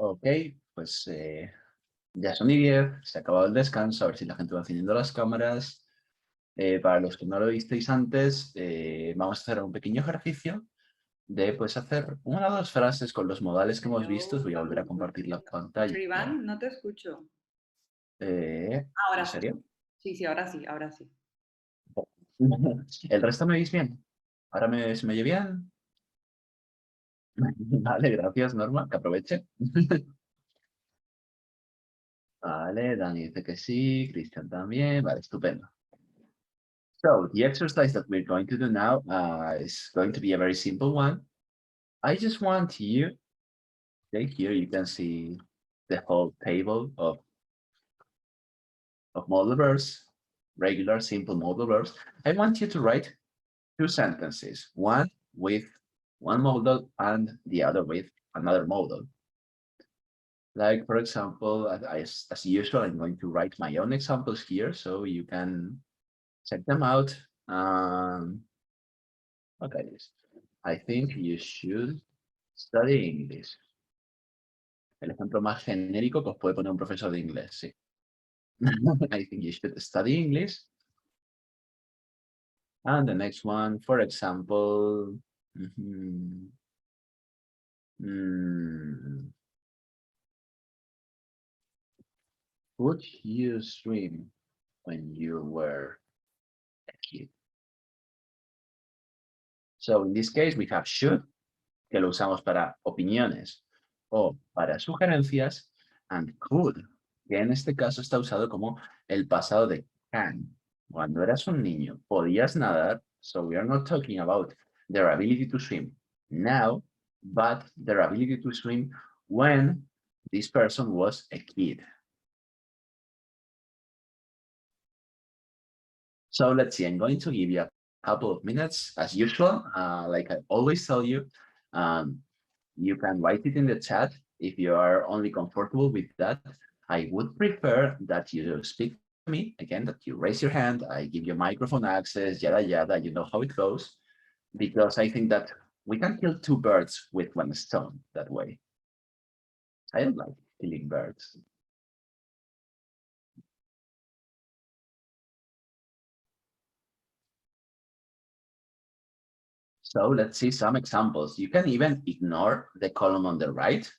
Speaker 1: Ok, pues ya son y 10, se ha acabado el descanso, a ver si la gente va encendiendo las cámaras. Para los que no lo visteis antes, vamos a hacer un pequeño ejercicio de pues hacer una o dos frases con los modales que hemos visto. Os voy a volver a compartir la pantalla.
Speaker 8: Iván, no te escucho.
Speaker 1: ¿En serio?
Speaker 8: Sí, ahora sí, ahora sí.
Speaker 1: ¿El resto me veis bien? ¿Ahora se me oye bien? Vale, gracias, Norma, que aproveche. Vale, Dani dice que sí, Cristian también, vale, estupendo. So, the exercise that we're going to do now is going to be a very simple one. I just want you, okay, here you can see the whole table of modal verbs, regular simple modal verbs. I want you to write two sentences, one with one modal and the other with another modal. Like, for example, as usual, I'm going to write my own examples here so you can check them out. Okay, I think you should study English. El ejemplo más genérico que os puede poner un profesor de inglés, sí. I think you should study English. And the next one, for example, would you swim when you were a kid? So in this case, we have should, que lo usamos para opiniones o para sugerencias, and could, que en este caso está usado como el pasado de can. Cuando eras un niño, podías nadar, so we are not talking about their ability to swim now, but their ability to swim when this person was a kid. So let's see, I'm going to give you a couple of minutes as usual. Like I always tell you, you can write it in the chat if you are only comfortable with that. I would prefer that you speak to me, again, that you raise your hand, I give you microphone access, yada, yada, you know how it goes, because I think that we can kill two birds with one stone that way. I don't like killing birds. So let's see some examples. You can even ignore the column on the right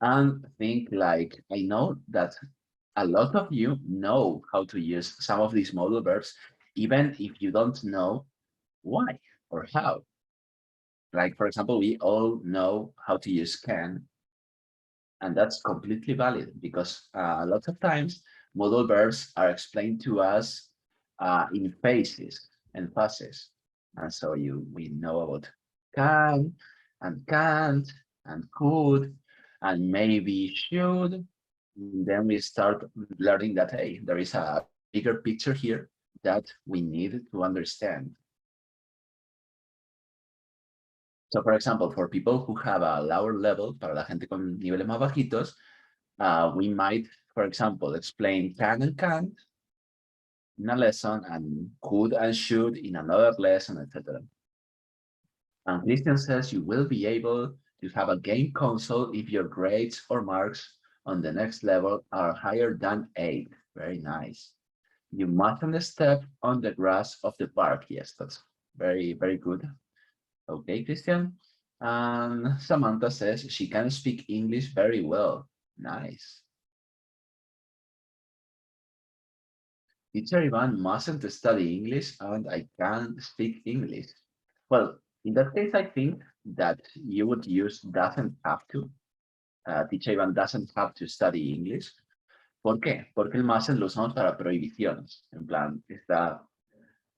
Speaker 1: and think like, I know that a lot of you know how to use some of these modal verbs, even if you don't know why or how. Like, for example, we all know how to use can, and that's completely valid because a lot of times modal verbs are explained to us in phases and phases. And so we know about can and can't and could and maybe should. Then we start learning that, hey, there is a bigger picture here that we need to understand. So, for example, for people who have a lower level, para la gente con niveles más bajitos, we might, for example, explain can and can't in a lesson and could and should in another lesson, etc. And Christian says you will be able to have a game console if your grades or marks on the next level are higher than 8. Very nice. You mustn't step on the grass of the park. Yes, that's very, very good. Okay, Christian. And Samantha says she can speak English very well. Nice. Teacher Ivan mustn't study English and I can't speak English. Well, in that case, I think that you would use doesn't have to. Teacher Ivan doesn't have to study English. ¿Por qué? Porque el mustn't lo usamos para prohibiciones. En plan, está...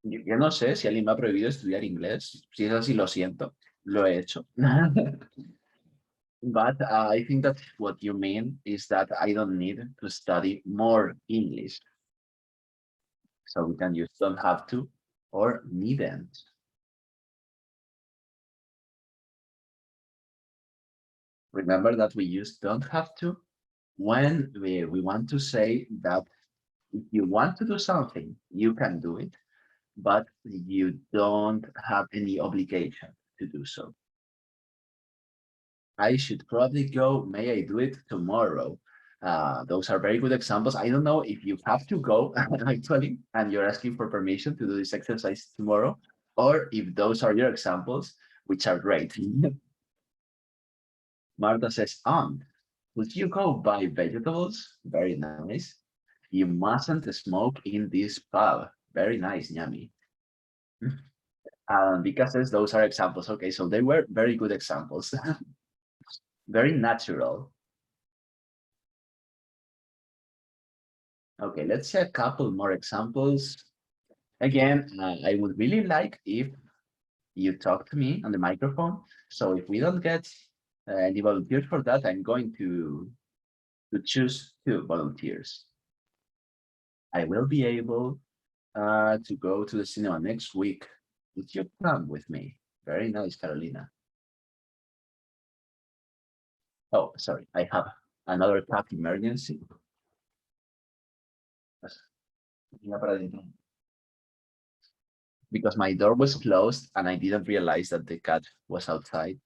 Speaker 1: Yo no sé si alguien me ha prohibido estudiar inglés. Si es así, lo siento. Lo he hecho. But I think that what you mean is that I don't need to study more English. So we can use don't have to or needn't. Remember that we use don't have to when we want to say that if you want to do something, you can do it, but you don't have any obligation to do so. I should probably go. May I do it tomorrow? Those are very good examples. I don't know if you have to go actually, and you're asking for permission to do this exercise tomorrow, or if those are your examples, which are great. Marta says, would you go buy vegetables? Very nice. You mustn't smoke in this pub. Very nice, Nyami. Because those are examples. Okay, so they were very good examples. Very natural. Okay, let's see a couple more examples. Again, I would really like if you talk to me on the microphone. So if we don't get any volunteers for that, I'm going to choose 2 volunteers. I will be able to go to the cinema next week. Would you come with me? Very nice, Carolina. Oh, sorry, I have another cat emergency. Because my door was closed and I didn't realize that the cat was outside,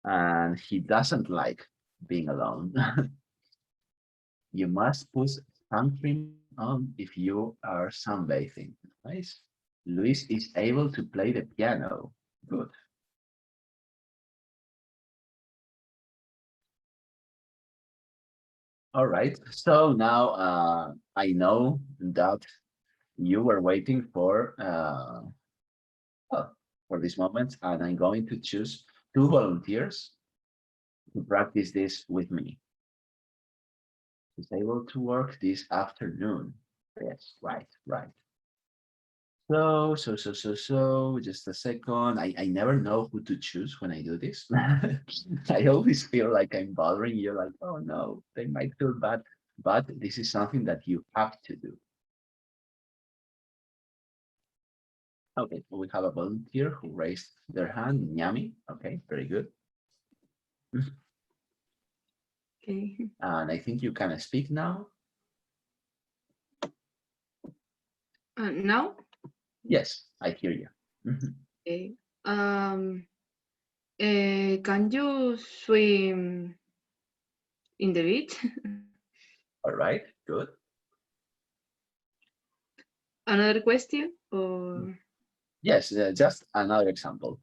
Speaker 1: and he doesn't like being alone. You must put sunscreen on if you are sunbathing. Nice. Luis is able to play the piano. Good. All right, so now I know that you were waiting for this moment, and I'm going to choose 2 volunteers to practice this with me. Is able to work this afternoon. Yes, right. So, just a second. I never know who to choose when I do this. I always feel like I'm bothering you, like, oh no, they might feel bad, but this is something that you have to do. Okay, we have a volunteer who raised their hand, Nyami. Okay, very good.
Speaker 2: Okay.
Speaker 1: And I think you can speak now.
Speaker 2: Now?
Speaker 1: Yes, I hear you.
Speaker 2: Okay. Can you swim in the beach?
Speaker 1: All right, good.
Speaker 2: Another question or
Speaker 1: Yes, just another example.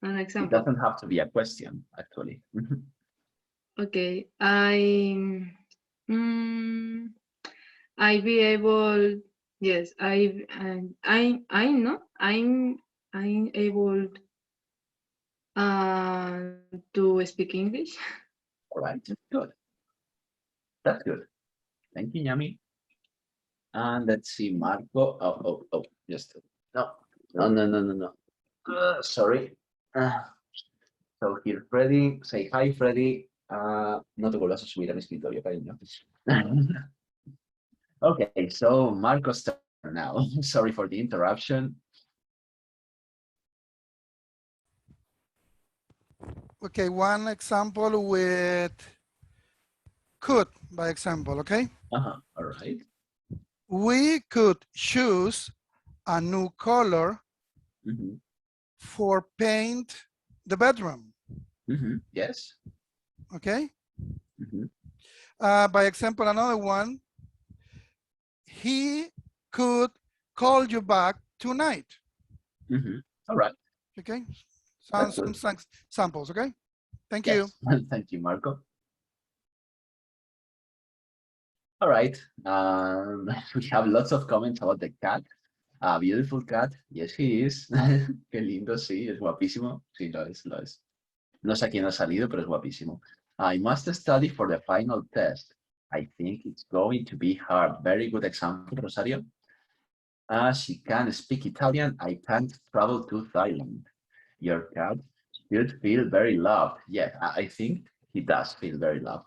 Speaker 2: an
Speaker 1: It
Speaker 2: example?
Speaker 1: doesn't have to be a question, actually.
Speaker 2: Okay, I be able. Yes, I'm able to speak English.
Speaker 1: All right, good. That's good. Thank you, Yami. And let's see, Marco. Oh, just no. Sorry. So here, Freddy. Say hi, Freddy. No te vuelvas a subir a mi escritorio, cariño. Okay, so Marco's turn now. Sorry for the interruption.
Speaker 5: Okay, one example with could, by example, okay?
Speaker 1: All right.
Speaker 5: We could choose a new color for paint the bedroom.
Speaker 1: Yes.
Speaker 5: Okay. By example, another one, he could call you back tonight.
Speaker 1: All right.
Speaker 5: Okay. Some samples, okay? Thank you.
Speaker 1: Thank you, Marco. All right. We have lots of comments about the cat. A beautiful cat. Yes, he is. Qué lindo, sí, es guapísimo. Sí, lo es. No sé a quién ha salido, pero es guapísimo. I must study for the final test. I think it's going to be hard. Very good example, Rosario. She can speak Italian. I can't travel to Thailand. Your cat should feel very loved. Yeah, I think he does feel very loved.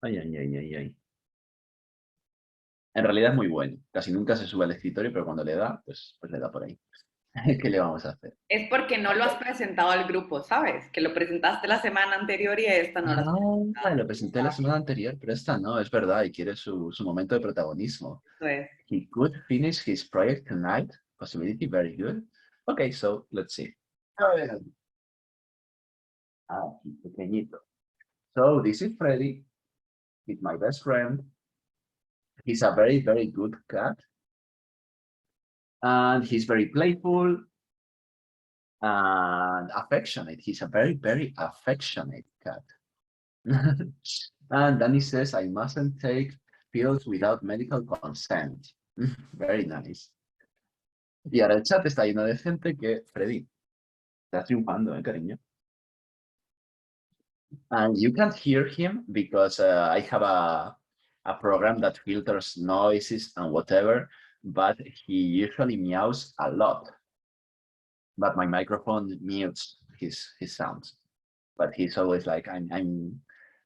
Speaker 1: Ay. En realidad es muy bueno. Casi nunca se sube al escritorio, pero cuando le da, pues le da por ahí. ¿Qué le vamos a hacer?
Speaker 8: Es porque no lo has presentado al grupo, ¿sabes? Que lo presentaste la semana anterior y esta no la has
Speaker 1: Lo presenté la semana anterior, pero esta no, es verdad, y quiere su momento de protagonismo.
Speaker 8: presentado.
Speaker 1: He could finish his project tonight. Possibility, very good. Okay, so let's see. Aquí, pequeñito. So this is Freddy. He's my best friend. He's a very, very good cat. And he's very playful and affectionate. He's a very, very affectionate cat. And Danny says, I mustn't take pills without medical consent. Very nice. Y ahora el chat está lleno de gente que, Freddy, estás triunfando, cariño. And you can't hear him because I have a program that filters noises and whatever, but he usually meows a lot. But my microphone mutes his sounds. But he's always like, I'm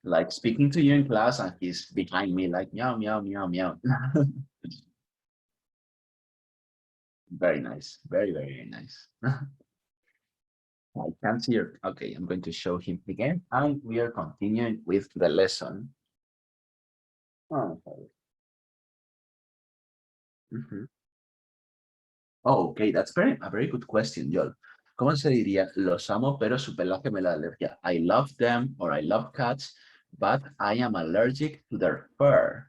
Speaker 1: like speaking to you in class and he's behind me like meow, meow, meow, meow. Very nice. Very, very nice. I can't hear. Okay, I'm going to show him again. And we are continuing with the lesson. Oh, oh, okay, that's a very good question, Joel. ¿Cómo se diría? Los amo, pero su pelaje me da alergia. I love them or I love cats, but I am allergic to their fur.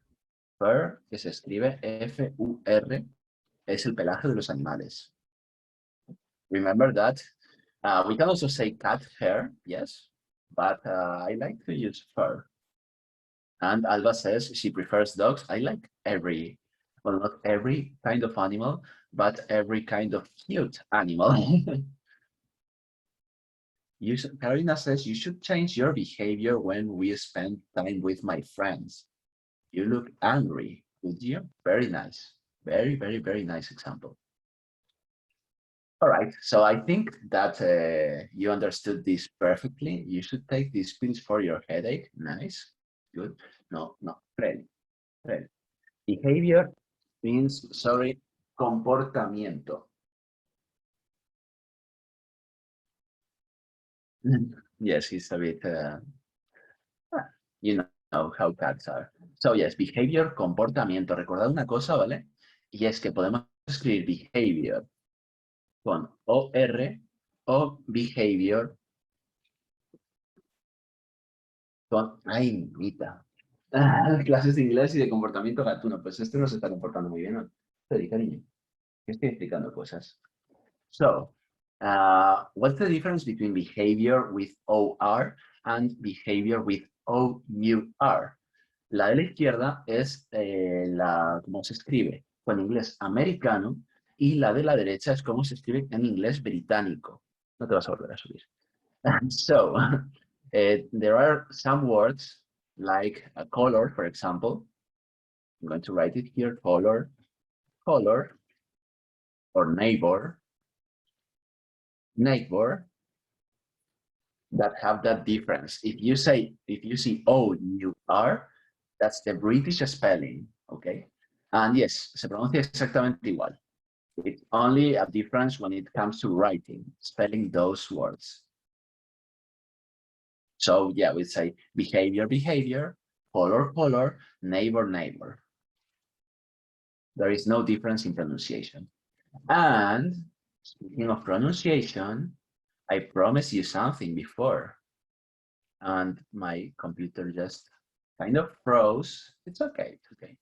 Speaker 1: Fur, que se escribe F-U-R, es el pelaje de los animales. Remember that? We can also say cat hair, yes, but I like to use fur. And Alba says she prefers dogs. I like well, not every kind of animal, but every kind of cute animal. Carolina says you should change your behavior when we spend time with my friends. You look angry, would you? Very nice. Very, very, very nice example. All right, so I think that you understood this perfectly. You should take these pills for your headache. Nice, good. No, Freddy. Behavior means, sorry, comportamiento. Yes, he's a bit, you know how cats are. So yes, behavior, comportamiento. Recordad una cosa, ¿vale? Y es que podemos escribir behavior con OR o behavior con, ay, mita. Clases de inglés y de comportamiento gatuno. Pues este no se está comportando muy bien, ¿no? Freddy, cariño, que estoy explicando cosas. So, what's the difference between behavior with OR and behavior with OUR? La de la izquierda es cómo se escribe con inglés americano y la de la derecha es cómo se escribe en inglés británico. No te vas a volver a subir. So, there are some words like a color, for example. I'm going to write it here, color, or neighbor, that have that difference. If you see O-U-R, that's the British spelling, okay? And yes, se pronuncia exactamente igual. It's only a difference when it comes to writing, spelling those words. So yeah, we say behavior, color, neighbor. There is no difference in pronunciation. And speaking of pronunciation, I promised you something before, and my computer just kind of froze. It's okay, it's okay.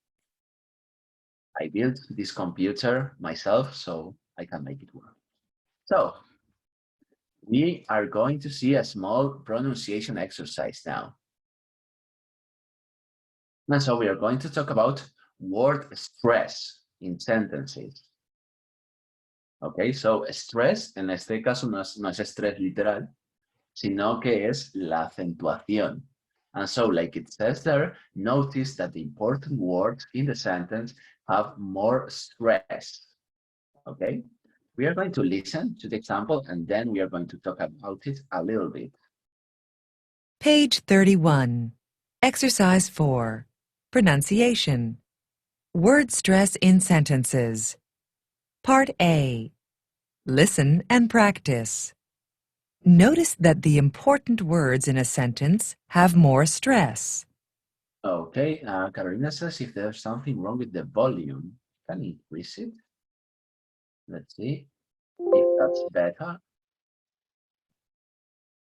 Speaker 1: I built this computer myself, so I can make it work. So, we are going to see a small pronunciation exercise now. And so we are going to talk about word stress in sentences. Okay, so stress, en este caso no es estrés literal, sino que es la acentuación. And so, like it says there, notice that the important words in the sentence have more stress. Okay, we are going to listen to the example and then we are going to talk about it a little bit.
Speaker 11: Page 31. Exercise 4. Pronunciation. Word stress in sentences. Part A. Listen and practice. Notice that the important words in a sentence have more stress.
Speaker 1: Okay, Carolina says if there's something wrong with the volume, can you increase it? Let's see if that's better.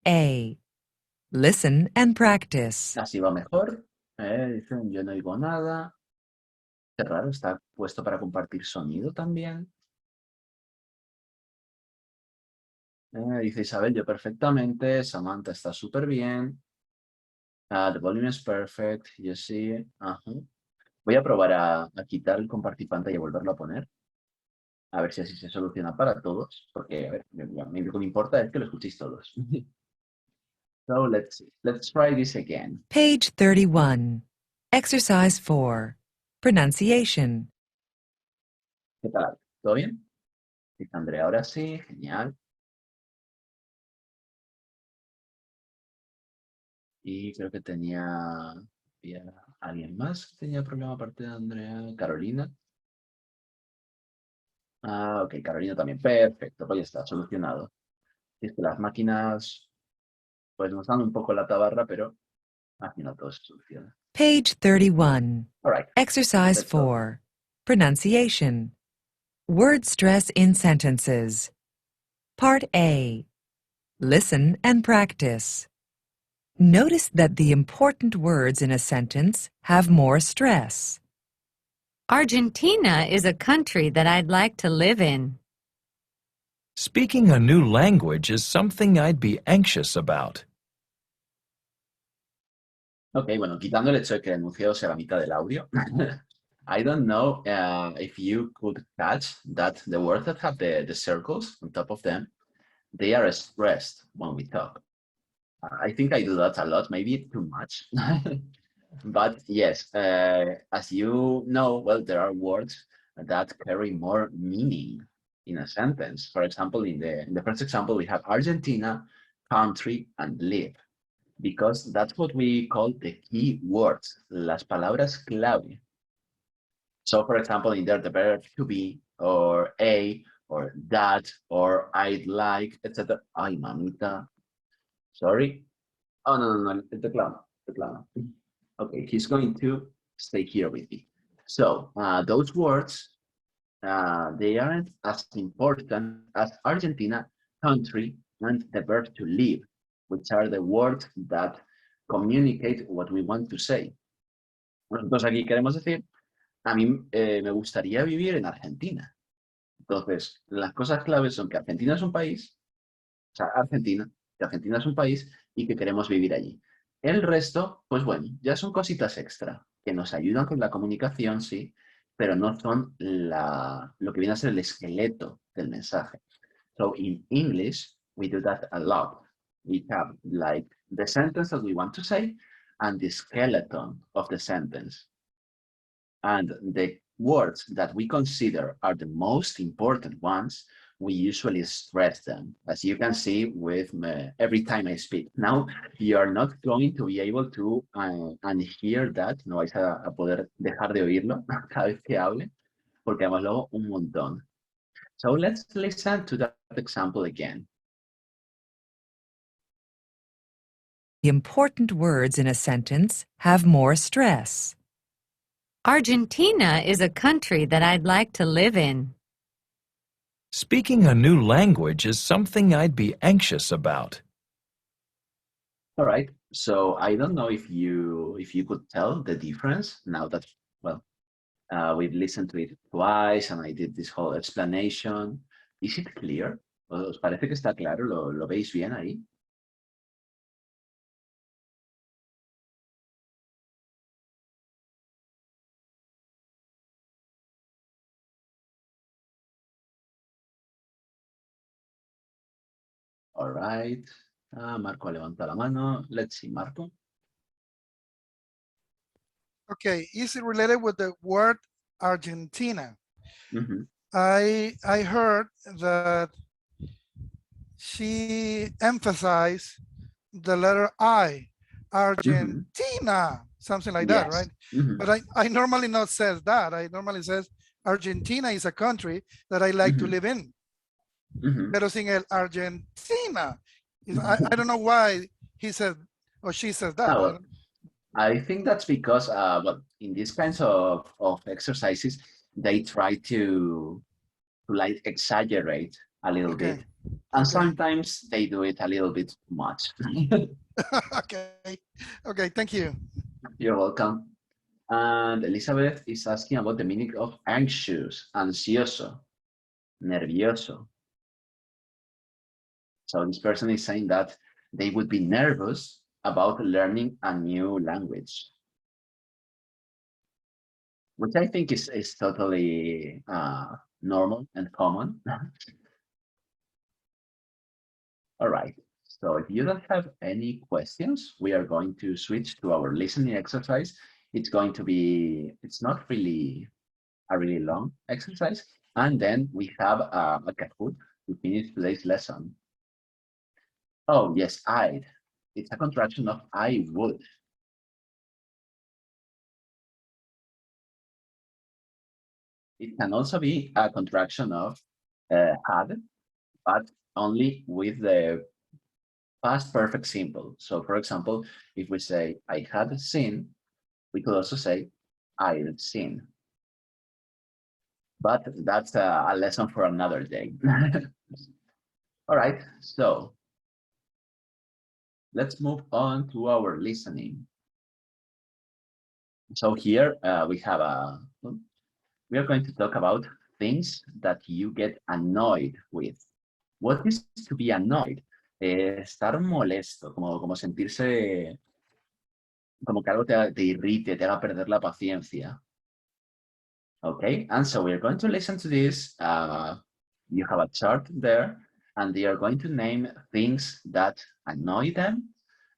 Speaker 11: A. Listen and practice.
Speaker 1: Así va mejor. Dicen, yo no oigo nada. Qué raro, está puesto para compartir sonido también. Dice Isabel, yo perfectamente. Samantha está súper bien. The volume is perfect. You see. Ajá. Voy a probar a quitar el compartir pantalla y volverlo a poner. A ver si así se soluciona para todos. Porque, a ver, a mí lo que me importa es que lo escuchéis todos. So let's try this again.
Speaker 11: Page 31. Exercise 4. Pronunciation.
Speaker 1: ¿Qué tal? ¿Todo bien? Dice Andrea, ahora sí, genial. Y creo que había alguien más que tenía problema aparte de Andrea. Carolina. Ah, ok, Carolina también. Perfecto, pues ya está, solucionado. Es que las máquinas, pues nos dan un poco la tabarra, pero al final todo se soluciona.
Speaker 11: Page 31.
Speaker 1: All right.
Speaker 11: Exercise
Speaker 1: Let's go.
Speaker 11: 4. Pronunciation. Word stress in sentences. Part A. Listen and practice. Notice that the important words in a sentence have more stress.
Speaker 12: Argentina is a country that I'd like to live in.
Speaker 13: Speaking a new language is something I'd be anxious about.
Speaker 1: Ok, bueno, quitando el hecho de que el enunciado sea la mitad del audio. I don't know if you could catch that the words that have the circles on top of them, they are stressed when we talk. I think I do that a lot, maybe too much. But yes, as you know, well, there are words that carry more meaning in a sentence. For example, in the first example, we have Argentina, country, and live, because that's what we call the key words, las palabras clave. So, for example, in there, the verb to be, or a, or that, or I'd like, etc. Ay, mamita. Sorry. Oh, no, el teclado. Okay, he's going to stay here with me. So, those words, they aren't as important as Argentina, country, and the verb to live, which are the words that communicate what we want to say. Nosotros aquí queremos decir, a mí me gustaría vivir en Argentina. Entonces, las cosas claves son que Argentina es un país, o sea, que Argentina es un país y que queremos vivir allí. El resto, pues bueno, ya son cositas extra que nos ayudan con la comunicación, sí, pero no son lo que viene a ser el esqueleto del mensaje. So in English, we do that a lot. We have like the sentence that we want to say and the skeleton of the sentence. And the words that we consider are the most important ones, we usually stress them, as you can see with every time I speak. Now, you are not going to be able to unhear that, no vais a poder dejar de oírlo cada vez que hable, porque además luego un montón. So let's listen to that example again.
Speaker 11: The important words in a sentence have more stress.
Speaker 12: Argentina is a country that I'd like to live in.
Speaker 13: Speaking a new language is something I'd be anxious about.
Speaker 1: All right, so I don't know if you could tell the difference now that, well, we've listened to it twice and I did this whole explanation. Is it clear? ¿Os parece que está claro? ¿Lo veis bien ahí? All right. Marco levanta la mano. Let's see, Marco.
Speaker 5: Okay, is it related with the word Argentina?
Speaker 1: Mm-hmm.
Speaker 5: I heard that she emphasized the letter I, Argentina, something like that, right? But I normally not says that. I normally says Argentina is a country that I like to live in. Pero sin el Argentina. I don't know why he said or she says that.
Speaker 1: Oh, well, I think that's because, well, in these kinds of exercises, they try to like exaggerate a little bit And sometimes they do it a little bit too much.
Speaker 5: Okay. Okay, thank you.
Speaker 1: You're welcome. And Elizabeth is asking about the meaning of anxious, ansioso, nervioso. So this person is saying that they would be nervous about learning a new language, which I think is totally normal and common. All right. So if you don't have any questions, we are going to switch to our listening exercise. It's going to be, it's not really a really long exercise. And then we have a Kahoot to finish today's lesson. Oh, yes, I'd. It's a contraction of I would. It can also be a contraction of had, but only with the past perfect simple. So for example, if we say I had seen, we could also say I'd seen. But that's a lesson for another day. All right, so let's move on to our listening. So here we are going to talk about things that you get annoyed with. What is to be annoyed? Estar molesto, como sentirse, como que algo te irrite, te haga perder la paciencia. Okay, and so we're going to listen to this. You have a chart there, and they are going to name things that annoy them,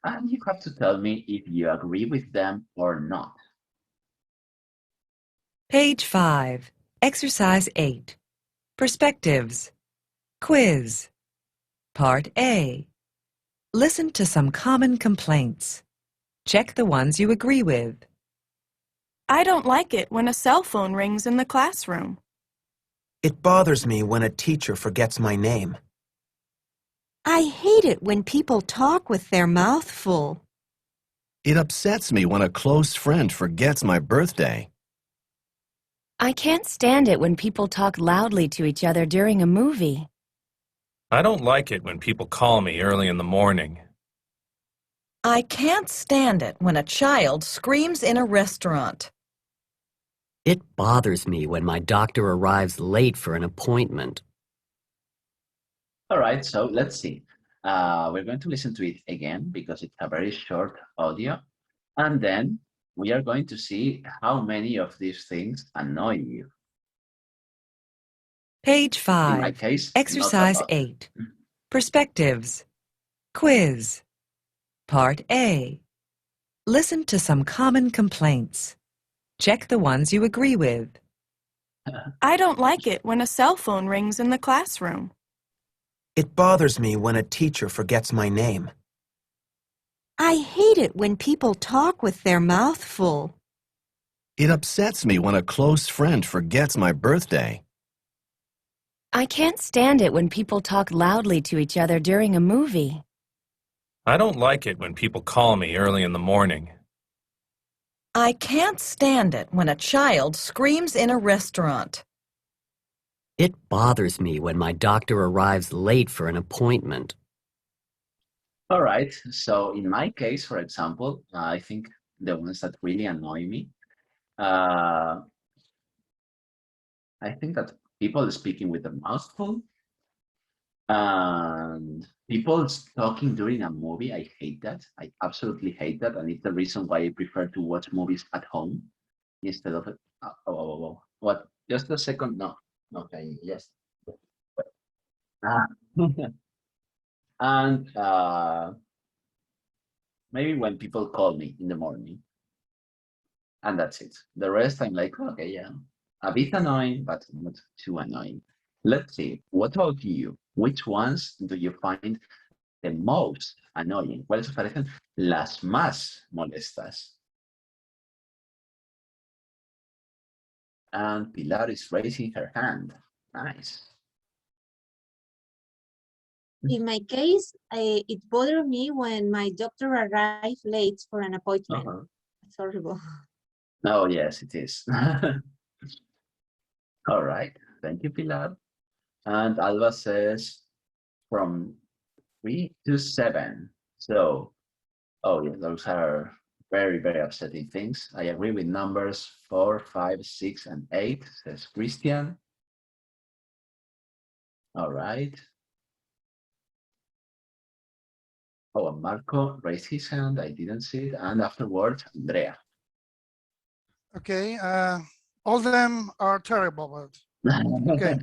Speaker 1: and you have to tell me if you agree with them or not.
Speaker 11: Page 5, Exercise 8, Perspectives, Quiz, Part A. Listen to some common complaints. Check the ones you agree with.
Speaker 14: I don't like it when a cell phone rings in the classroom.
Speaker 15: It bothers me when a teacher forgets my name.
Speaker 16: I hate it when people talk with their mouth full.
Speaker 17: It upsets me when a close friend forgets my birthday.
Speaker 12: I can't stand it when people talk loudly to each other during a movie.
Speaker 18: I don't like it when people call me early in the morning.
Speaker 16: I can't stand it when a child screams in a restaurant.
Speaker 19: It bothers me when my doctor arrives late for an appointment.
Speaker 1: All right, so let's see. We're going to listen to it again because it's a very short audio. And then we are going to see how many of these things annoy you.
Speaker 11: Page 5,
Speaker 1: In my case,
Speaker 11: Exercise 8, Perspectives, Quiz, Part A. Listen to some common complaints. Check the ones you agree with.
Speaker 14: I don't like it when a cell phone rings in the classroom.
Speaker 15: It bothers me when a teacher forgets my name.
Speaker 16: I hate it when people talk with their mouth full.
Speaker 17: It upsets me when a close friend forgets my birthday.
Speaker 12: I can't stand it when people talk loudly to each other during a movie.
Speaker 18: I don't like it when people call me early in the morning.
Speaker 16: I can't stand it when a child screams in a restaurant.
Speaker 19: It bothers me when my doctor arrives late for an appointment.
Speaker 1: All right, so in my case, for example, I think the ones that really annoy me, I think that people speaking with a mouthful and people talking during a movie, I hate that. I absolutely hate that. And it's the reason why I prefer to watch movies at home instead of, what? Just a second, no. Okay, yes. And maybe when people call me in the morning, and that's it. The rest, I'm like, okay, yeah, a bit annoying, but not too annoying. Let's see, what about you? Which ones do you find the most annoying? ¿Cuáles os parecen las más molestas? And Pilar is raising her hand. Nice.
Speaker 6: In my case, it bothered me when my doctor arrived late for an appointment. It's horrible.
Speaker 1: Oh, yes, it is. All right. Thank you, Pilar. And Alba says, from 3 to 7. So, oh yeah, those are very, very upsetting things. I agree with numbers 4, 5, 6, and 8, says Christian. All right. Oh, and Marco raised his hand. I didn't see it. And afterwards, Andrea.
Speaker 5: Okay, all of them are terrible, but okay.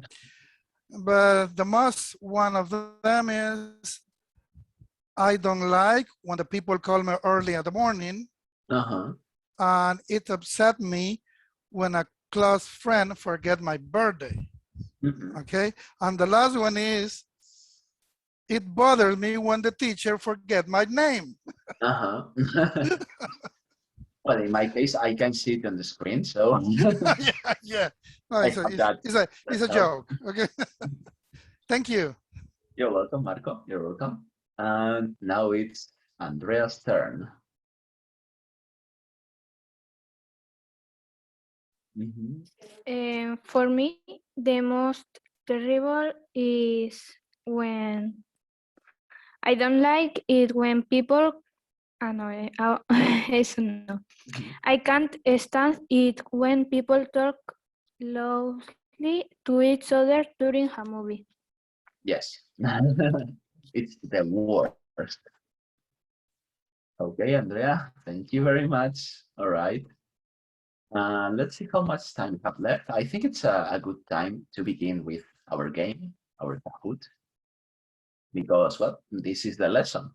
Speaker 5: But the most one of them is, I don't like when the people call me early in the morning. And it upset me when a close friend forget my birthday. Okay, and the last one is, it bothers me when the teacher forget my name.
Speaker 1: Well, in my case, I can see it on the screen, so
Speaker 5: yeah. No, it's a joke. Okay. Thank you.
Speaker 1: You're welcome, Marco. You're welcome. And now it's Andrea's turn.
Speaker 20: For me, the most terrible is when I don't like it when people. Eso no. I can't stand it when people talk loudly to each other during a movie.
Speaker 1: Yes, it's the worst. Okay, Andrea, thank you very much. All right. Let's see how much time we have left. I think it's a good time to begin with our game, our Kahoot, because, well, this is the lesson.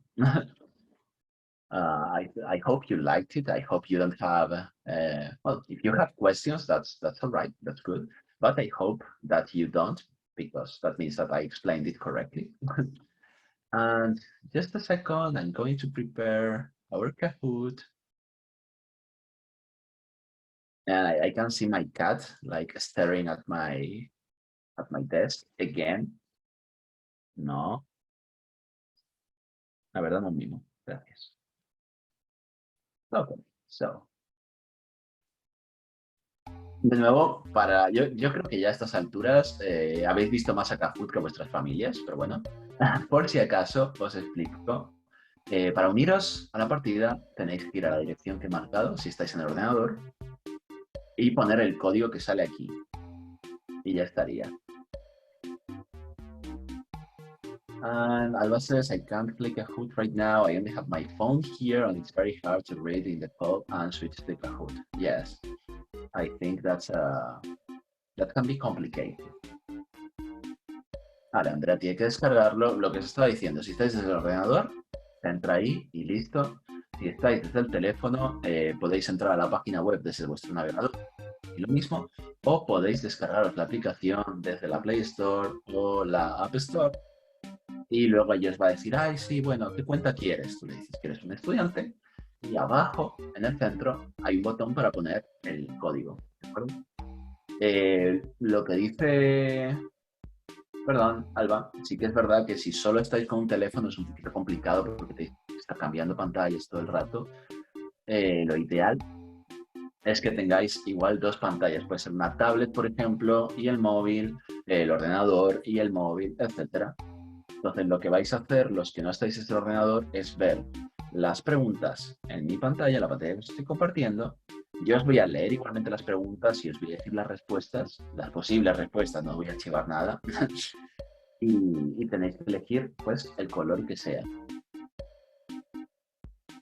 Speaker 1: I hope you liked it. I hope you don't have, well, if you have questions, that's all right. That's good. But I hope that you don't, because that means that I explained it correctly. And just a second, I'm going to prepare our Kahoot. And I can see my cat like staring at my desk again. No. La verdad no mimo. Gracias. Okay, so. De nuevo, yo creo que ya a estas alturas habéis visto más a Kahoot que vuestras familias, pero bueno, por si acaso os explico. Para uniros a la partida tenéis que ir a la dirección que he marcado, si estáis en el ordenador, y poner el código que sale aquí. Y ya estaría. And Alba says, I can't click Kahoot right now. I only have my phone here and it's very hard to read in the call and switch to Kahoot. Yes, I think that can be complicated. Ahora, Andrea tiene que descargarlo. Lo que os estaba diciendo, si estáis desde el ordenador, entra ahí y listo. Si estáis desde el teléfono, podéis entrar a la página web desde vuestro navegador y lo mismo, o podéis descargaros la aplicación desde la Play Store o la App Store y luego ella os va a decir, ay, sí, bueno, ¿qué cuenta quieres? Tú le dices que eres un estudiante y abajo, en el centro, hay un botón para poner el código, ¿de acuerdo? Lo que dice... Perdón, Alba, sí que es verdad que si solo estáis con un teléfono es un poquito complicado porque te está cambiando pantallas todo el rato. Lo ideal es que tengáis igual dos pantallas. Puede ser una tablet, por ejemplo, y el móvil, el ordenador y el móvil, etc. Entonces, lo que vais a hacer, los que no estáis en el ordenador, es ver las preguntas en mi pantalla, la pantalla que os estoy compartiendo. Yo os voy a leer igualmente las preguntas y os voy a decir las respuestas, las posibles respuestas, no voy a archivar nada. y tenéis que elegir, pues, el color que sea.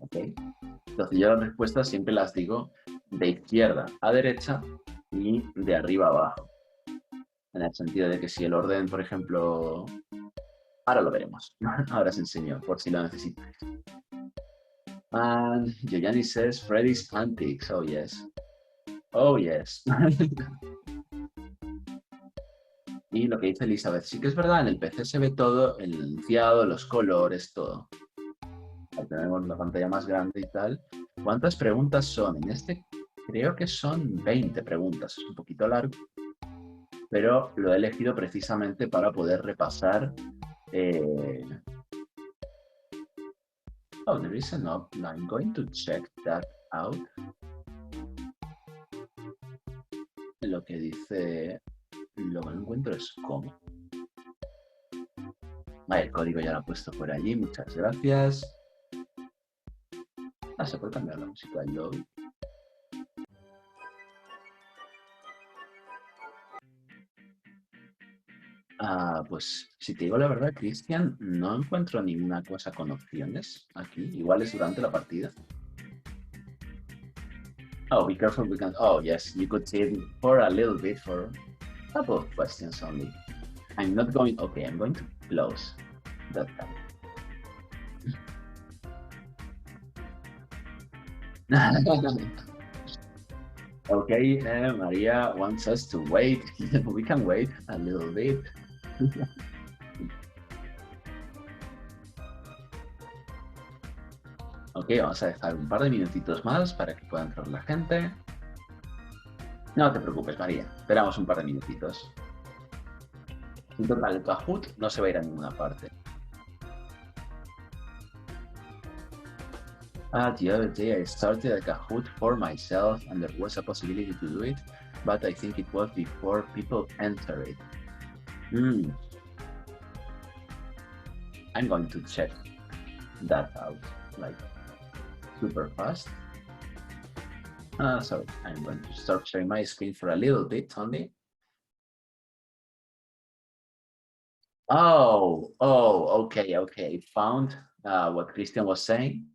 Speaker 1: ¿Ok? Entonces, yo las respuestas siempre las digo de izquierda a derecha y de arriba a abajo. En el sentido de que si el orden, por ejemplo... Ahora lo veremos. Ahora os enseño, por si lo necesitáis. And Yoyani says, Freddy's Antics. Oh, yes. Oh, yes. Y lo que dice Elizabeth, sí que es verdad, en el PC se ve todo, el enunciado, los colores, todo. Ahí tenemos la pantalla más grande y tal. ¿Cuántas preguntas son? En este creo que son 20 preguntas. Es un poquito largo, pero lo he elegido precisamente para poder repasar. Oh, there is an option. I'm going to check that out. Lo que dice, lo que no encuentro es cómo. Vale, el código ya lo he puesto por allí, muchas gracias. Se puede cambiar la música del lobby. Pues si te digo la verdad, Cristian, no encuentro ninguna cosa con opciones aquí. Igual es durante la partida. Oh, be careful, we can... Oh, yes, you could see it for a little bit for a couple of questions only. I'm not going... Okay, I'm going to close that tab. Okay, Maria wants us to wait. We can wait a little bit. Ok, vamos a dejar un par de minutitos más para que pueda entrar la gente. No te preocupes, María. Esperamos un par de minutitos. En total, el Kahoot no se va a ir a ninguna parte. The other day I started a Kahoot for myself and there was a possibility to do it, but I think it was before people enter it. I'm going to check that out, like, super fast. Sorry, I'm going to start sharing my screen for a little bit only. Oh, okay. Found what Christian was saying.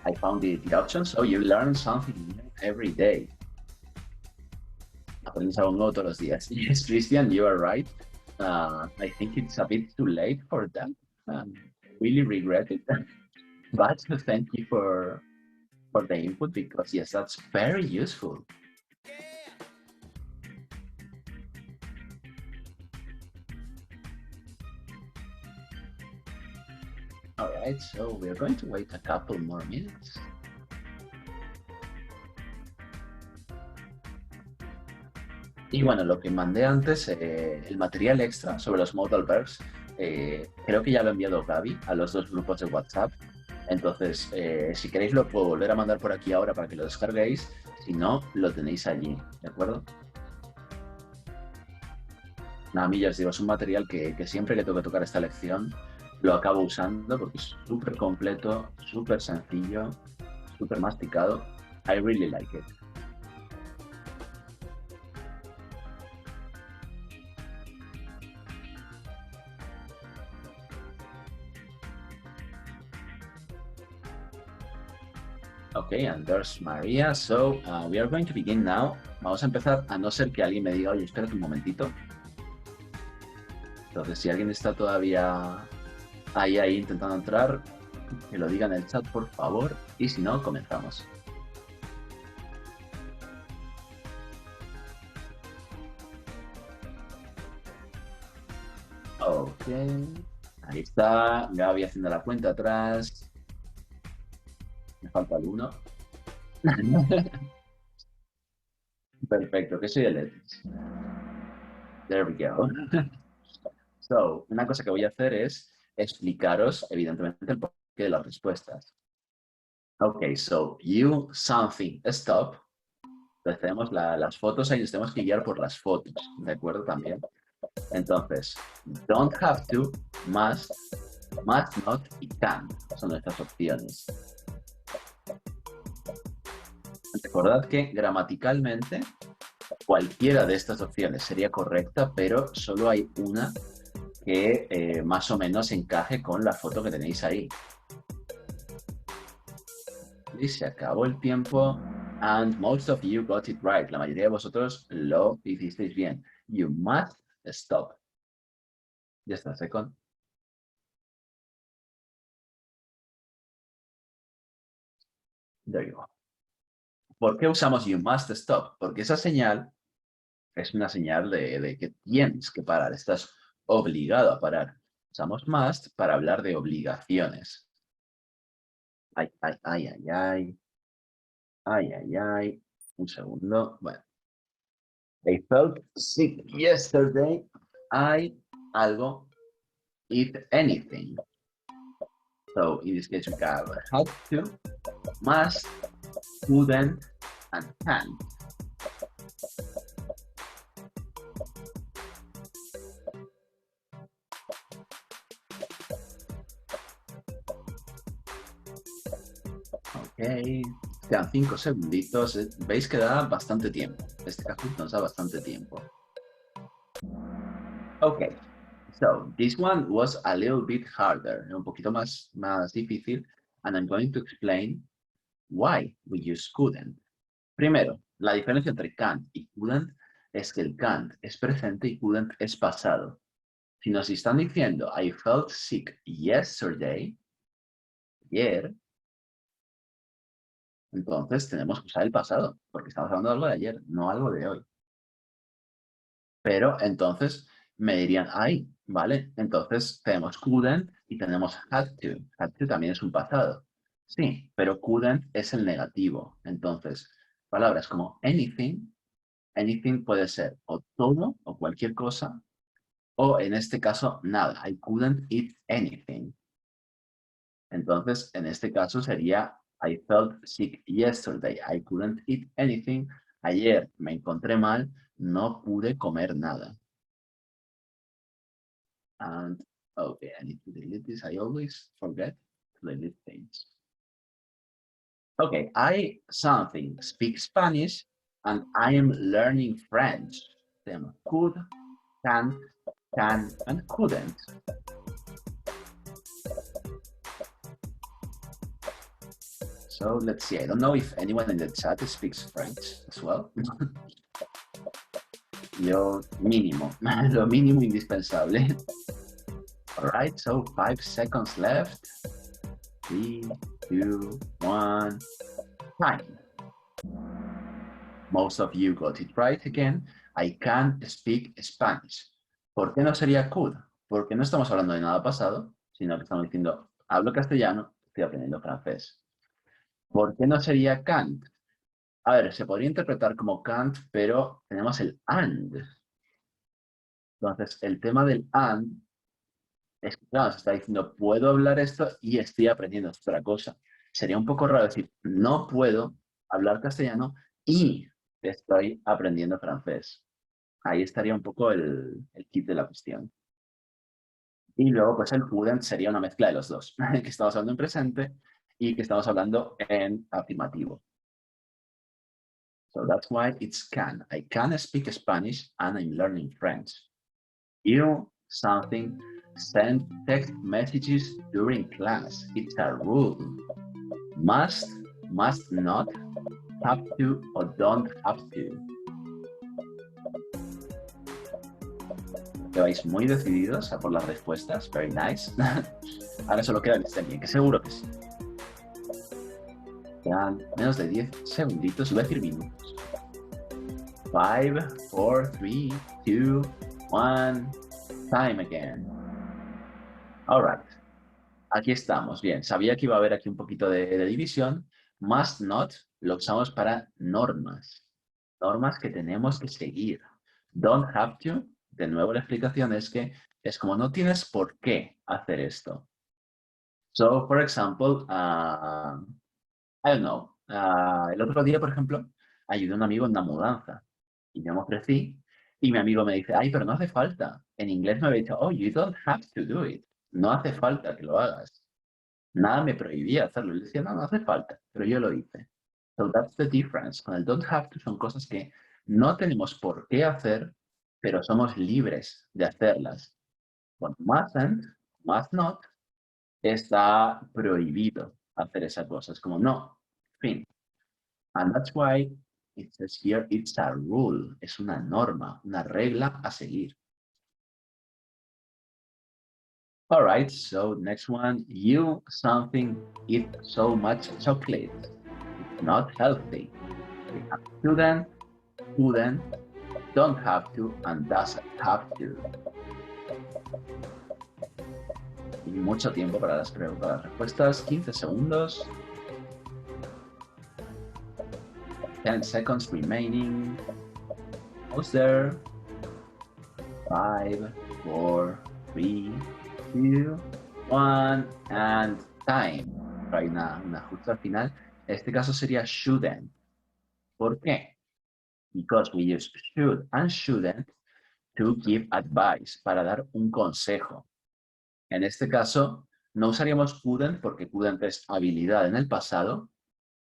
Speaker 1: I found the option, so you learn something new every day. Aprendes algo nuevo todos los días. Yes, Christian, you are right. I think it's a bit too late for that. Really regret it. But thank you for the input, because yes, that's very useful. All right, so we're going to wait a couple more minutes. Y bueno, lo que mandé antes, el material extra sobre los modal verbs, creo que ya lo ha enviado Gaby a los dos grupos de WhatsApp. Entonces, si queréis lo puedo volver a mandar por aquí ahora para que lo descarguéis. Si no, lo tenéis allí, ¿de acuerdo? Nada, a mí ya os digo, es un material que siempre que tengo que tocar esta lección lo acabo usando porque es súper completo, súper sencillo, súper masticado. I really like it. Okay, and there's Maria. So we are going to begin now. Vamos a empezar, a no ser que alguien me diga, oye, espérate un momentito. Entonces, si alguien está todavía ahí intentando entrar, que lo diga en el chat, por favor. Y si no, comenzamos. Ok. Ahí está. Gaby haciendo la cuenta atrás. Me falta el 1. Perfecto, que soy el Etis. There we go. So, una cosa que voy a hacer es explicaros, evidentemente, el porqué de las respuestas. Ok, so, you, something, stop. Entonces tenemos las fotos, ahí nos tenemos que guiar por las fotos, ¿de acuerdo? También. Entonces, don't have to, must not y can. Son nuestras opciones. Recordad que gramaticalmente cualquiera de estas opciones sería correcta, pero solo hay una que más o menos encaje con la foto que tenéis ahí. Y se acabó el tiempo. And most of you got it right. La mayoría de vosotros lo hicisteis bien. You must stop. Ya está, second. There you go. ¿Por qué usamos you must stop? Porque esa señal es una señal de que tienes que parar, estás obligado a parar. Usamos must para hablar de obligaciones. Ay. Un segundo. Bueno. I felt sick yesterday. Algo. If anything. So in this case we have have to, must, couldn't, and can't. Quedan 5 segunditos. Veis que da bastante tiempo. Este Kahoot nos da bastante tiempo. Okay, so this one was a little bit harder, un poquito más difícil, and I'm going to explain why we use couldn't. Primero, la diferencia entre can't y couldn't es que el can't es presente y couldn't es pasado. Si nos están diciendo I felt sick yesterday, ayer, entonces tenemos que usar el pasado, porque estamos hablando de algo de ayer, no algo de hoy. Pero entonces me dirían, ay, ¿vale? Entonces tenemos couldn't y tenemos had to. Had to también es un pasado. Sí, pero couldn't es el negativo. Entonces, palabras como anything puede ser o todo o cualquier cosa, o en este caso, nada. I couldn't eat anything. Entonces, en este caso sería I felt sick yesterday. I couldn't eat anything. Ayer me encontré mal, no pude comer nada. And, okay, I need to delete this. I always forget to delete things. Okay, I speak Spanish and I am learning French. Then could, can, and couldn't. So let's see. I don't know if anyone in the chat speaks French as well. Yo mínimo, lo mínimo indispensable. All right, so 5 seconds left. 3, 2, 1, time. Most of you got it right again. I can speak Spanish. ¿Por qué no sería could? Porque no estamos hablando de nada pasado, sino que estamos diciendo, hablo castellano, estoy aprendiendo francés. ¿Por qué no sería can't? A ver, se podría interpretar como can't, pero tenemos el and. Entonces, el tema del and es que, claro, se está diciendo, puedo hablar esto y estoy aprendiendo otra cosa. Sería un poco raro decir, no puedo hablar castellano y estoy aprendiendo francés. Ahí estaría un poco el kit de la cuestión. Y luego, pues el couldn't sería una mezcla de los dos, que estamos hablando en presente y que estamos hablando en afirmativo. So that's why it's can. I can speak Spanish and I'm learning French. You, something, send text messages during class. It's a rule. Must not, have to, or don't have to. Que vais muy decididos a por las respuestas. Very nice. Ahora solo queda el listening, que seguro que sí. Quedan menos de 10 segunditos, iba a decir minutos. 5, 4, 3, 2, 1, time again. All right. Aquí estamos, bien. Sabía que iba a haber aquí un poquito de división. Must not lo usamos para normas. Normas que tenemos que seguir. Don't have to, de nuevo la explicación es que es como no tienes por qué hacer esto. So, for example, I don't know. El otro día, por ejemplo, ayudé a un amigo en una mudanza y yo me ofrecí y mi amigo me dice, ay, pero no hace falta. En inglés me había dicho, oh, you don't have to do it. No hace falta que lo hagas. Nada me prohibía hacerlo. Le decía, no hace falta, pero yo lo hice. So that's the difference. Con el don't have to son cosas que no tenemos por qué hacer, pero somos libres de hacerlas. Con mustn't, must not, está prohibido hacer esa cosa. Es como, no, fin. And that's why it says here, it's a rule. Es una norma, una regla a seguir. All right, so next one. You something eat so much chocolate. It's not healthy. We have shouldn't, couldn't, don't have to, and doesn't have to. Y mucho tiempo para las respuestas. 15 segundos. 10 seconds remaining. Almost there. 5, 4, 3, 2, 1, and time. Hay una justa final. En este caso sería shouldn't. ¿Por qué? Because we use should and shouldn't to give advice, para dar un consejo. En este caso, no usaríamos couldn't porque couldn't es habilidad en el pasado,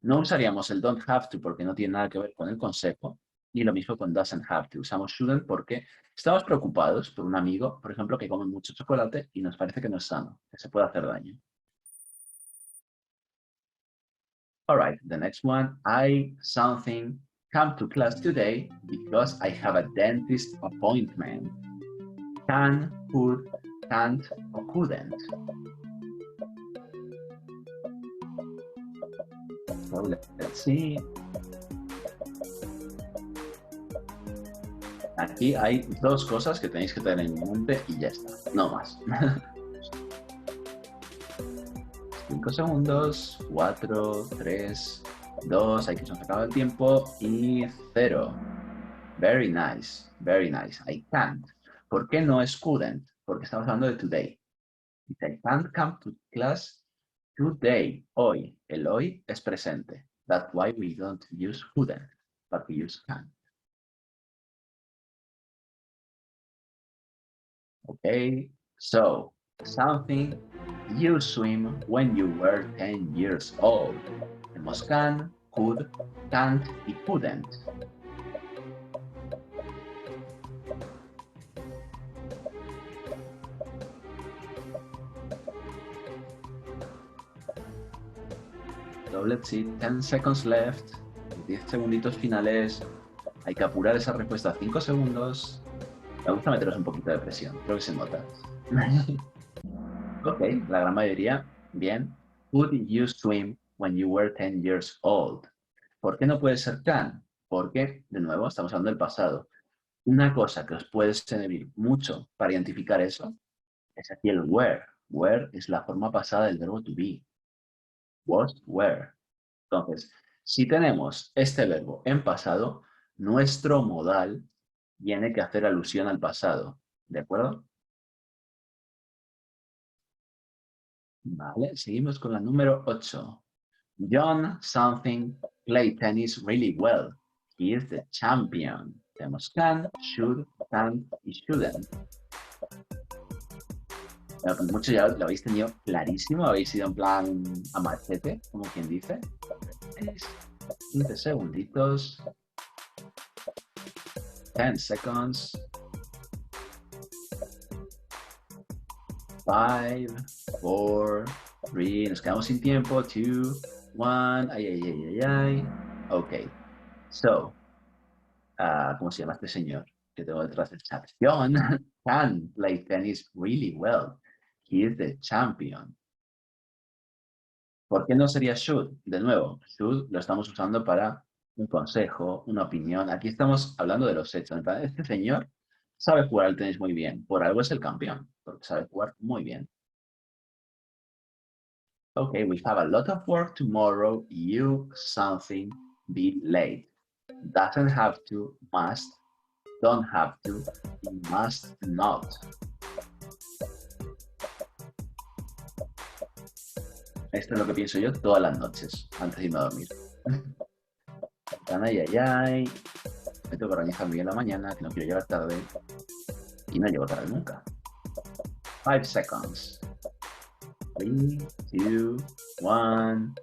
Speaker 1: No usaríamos el don't have to porque no tiene nada que ver con el consejo. Y lo mismo con doesn't have to. Usamos shouldn't porque estamos preocupados por un amigo, por ejemplo, que come mucho chocolate y nos parece que no es sano, que se puede hacer daño. All right, the next one. I something come to class today because I have a dentist appointment. Can, could, can't, or couldn't. So let's see. Aquí hay dos cosas que tenéis que tener en mente y ya está, no más. 5 segundos, 4, 3, 2, aquí se nos acaba el tiempo y 0. Very nice, very nice. I can't. ¿Por qué no es couldn't? Porque estamos hablando de today. I can't come to class today. Hoy. El hoy es presente. That's why we don't use couldn't, but we use can't. Okay, so something you swim when you were 10 years old. Tenemos can, could, can't y couldn't. So let's see, 10 seconds left. 10 segunditos finales. Hay que apurar esa respuesta a 5 segundos. Me gusta meteros un poquito de presión, creo que se nota. Ok, la gran mayoría, bien. Could you swim when you were 10 years old? ¿Por qué no puede ser can? Porque, de nuevo, estamos hablando del pasado. Una cosa que os puede servir mucho para identificar eso es aquí el were. Were es la forma pasada del verbo to be. Was, were. Entonces, si tenemos este verbo en pasado, nuestro modal tiene que hacer alusión al pasado, ¿de acuerdo? Vale, seguimos con la número 8. John something play tennis really well. He is the champion. Tenemos can, should, can't y shouldn't. Bueno, pues muchos ya lo habéis tenido clarísimo, habéis ido en plan a machete, como quien dice. 15 segunditos. 10 seconds. 5, 4, 3, nos quedamos sin tiempo. 2, 1, ay. Ok, so, ¿cómo se llama este señor que tengo detrás del chat? John can play tennis really well. He is the champion. ¿Por qué no sería should? De nuevo, should lo estamos usando para un consejo, una opinión. Aquí estamos hablando de los hechos. Este señor sabe jugar al tenis muy bien. Por algo es el campeón, porque sabe jugar muy bien. Okay, we have a lot of work tomorrow. You something be late. Doesn't have to, must, don't have to, y must not. Esto es lo que pienso yo todas las noches, antes de irme a dormir. Ay. Me tengo que organizar bien la mañana, que no quiero llegar tarde. Y no llego tarde nunca. 5 seconds. 3, 2, 1.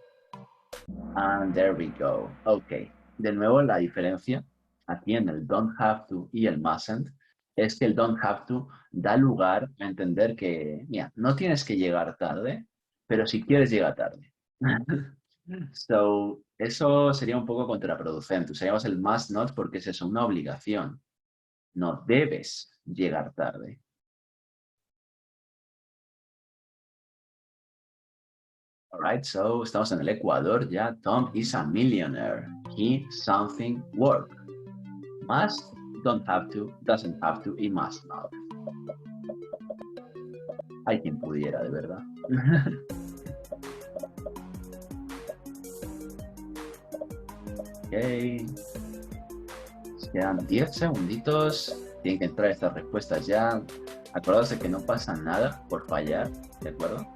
Speaker 1: And there we go. Ok. De nuevo, la diferencia aquí en el don't have to y el mustn't es que el don't have to da lugar a entender que, mira, no tienes que llegar tarde, pero si quieres llega tarde. So, eso sería un poco contraproducente. Usaríamos el must not porque es eso, una obligación. No debes llegar tarde. Alright, so estamos en el Ecuador ya. Tom is a millionaire. He something work. Must, don't have to, doesn't have to y must not. Hay quien pudiera, de verdad. Ok. Quedan 10 segunditos. Tienen que entrar estas respuestas ya. Acordaos de que no pasa nada por fallar, ¿de acuerdo?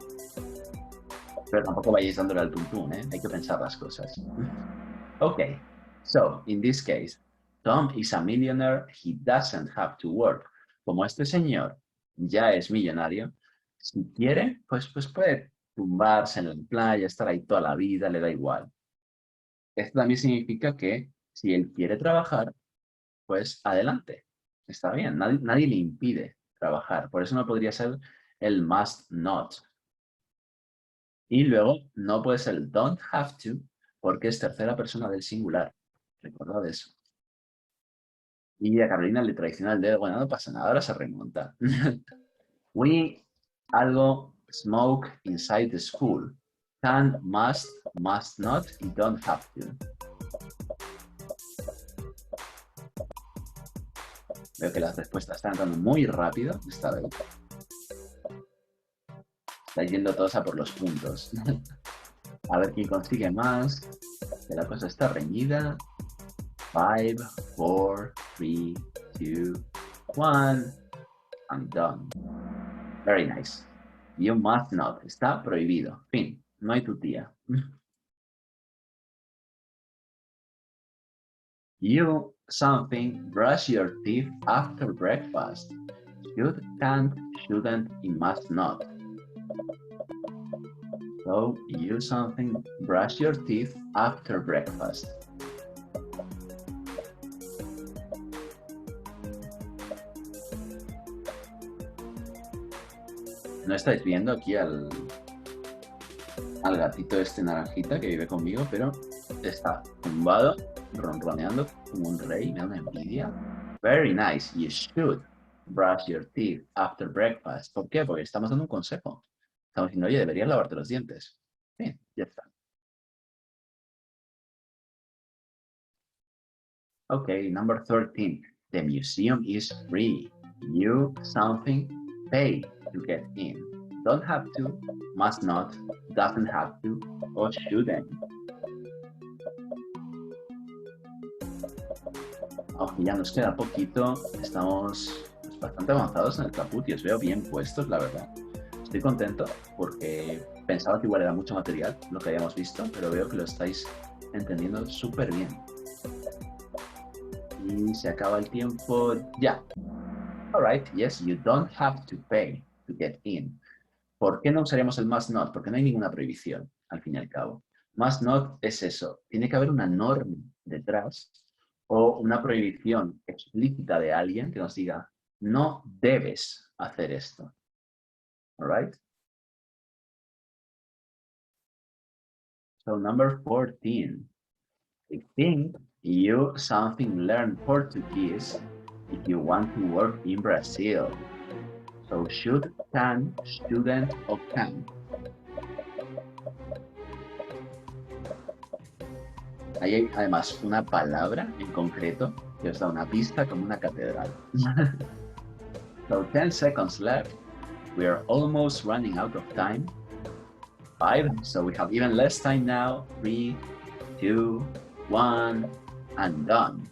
Speaker 1: Pero tampoco vayáis dándole al tuntún, ¿eh? Hay que pensar las cosas. Ok. So, in this case, Tom is a millionaire. He doesn't have to work. Como este señor ya es millonario, si quiere, pues puede tumbarse en la playa, estar ahí toda la vida, le da igual. esto también significa que si él quiere trabajar, pues adelante. Está bien, nadie le impide trabajar. Por eso no podría ser el must not. Y luego no puede ser el don't have to, porque es tercera persona del singular. Recordad eso. Y a Carolina le traiciona el dedo. Bueno, no pasa nada, ahora se remonta. We, algo, smoke inside the school. Can, must not, y don't have to. Veo que las respuestas están entrando muy rápido esta vez. Está yendo todos a por los puntos. A ver quién consigue más. Que la cosa está reñida. 5, 4, 3, 2, 1. I'm done. Very nice. You must not. Está prohibido. Fin. No hay tu tía. You something brush your teeth after breakfast. Should, can't, shouldn't, y must not. So you something brush your teeth after breakfast. No estáis viendo aquí al gatito este naranjita que vive conmigo, pero está tumbado, ronroneando como un rey, me da una envidia. Very nice. You should brush your teeth after breakfast. ¿Por qué? Porque estamos dando un consejo. Estamos diciendo, oye, deberías lavarte los dientes. Bien, ya está. Okay, number 13. The museum is free. You something pay to get in. Don't have to, must not, doesn't have to, or shouldn't. Aunque ya nos queda poquito, estamos bastante avanzados en el caput y os veo bien puestos, la verdad. Estoy contento porque pensaba que igual era mucho material lo que habíamos visto, pero veo que lo estáis entendiendo súper bien. Y se acaba el tiempo ya. Alright, yes, you don't have to pay to get in. ¿Por qué no usaríamos el must not? Porque no hay ninguna prohibición, al fin y al cabo. Must not es eso. Tiene que haber una norma detrás o una prohibición explícita de alguien que nos diga, no debes hacer esto. Alright? So number 14. I think you something learn Portuguese if you want to work in Brazil. So should, can, shouldn't, or can. Hay además una palabra en concreto que os da una pista como una catedral. So 10 seconds left. We are almost running out of time. 5, so we have even less time now. 3, 2, 1, and done.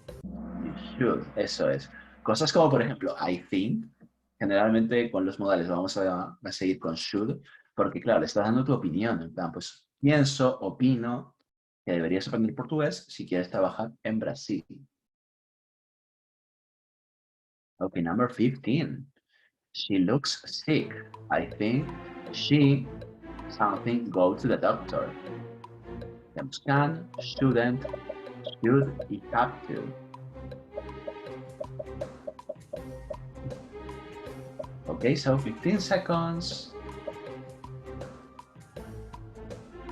Speaker 1: You should, eso es. Cosas como, por ejemplo, I think. Generalmente con los modales vamos a seguir con should, porque claro, le estás dando tu opinión. En plan, pues pienso, opino que deberías aprender portugués si quieres trabajar en Brasil. Okay, number 15. She looks sick. I think she something go to the doctor. Can, shouldn't, should, y have to. Okay, so 15 seconds.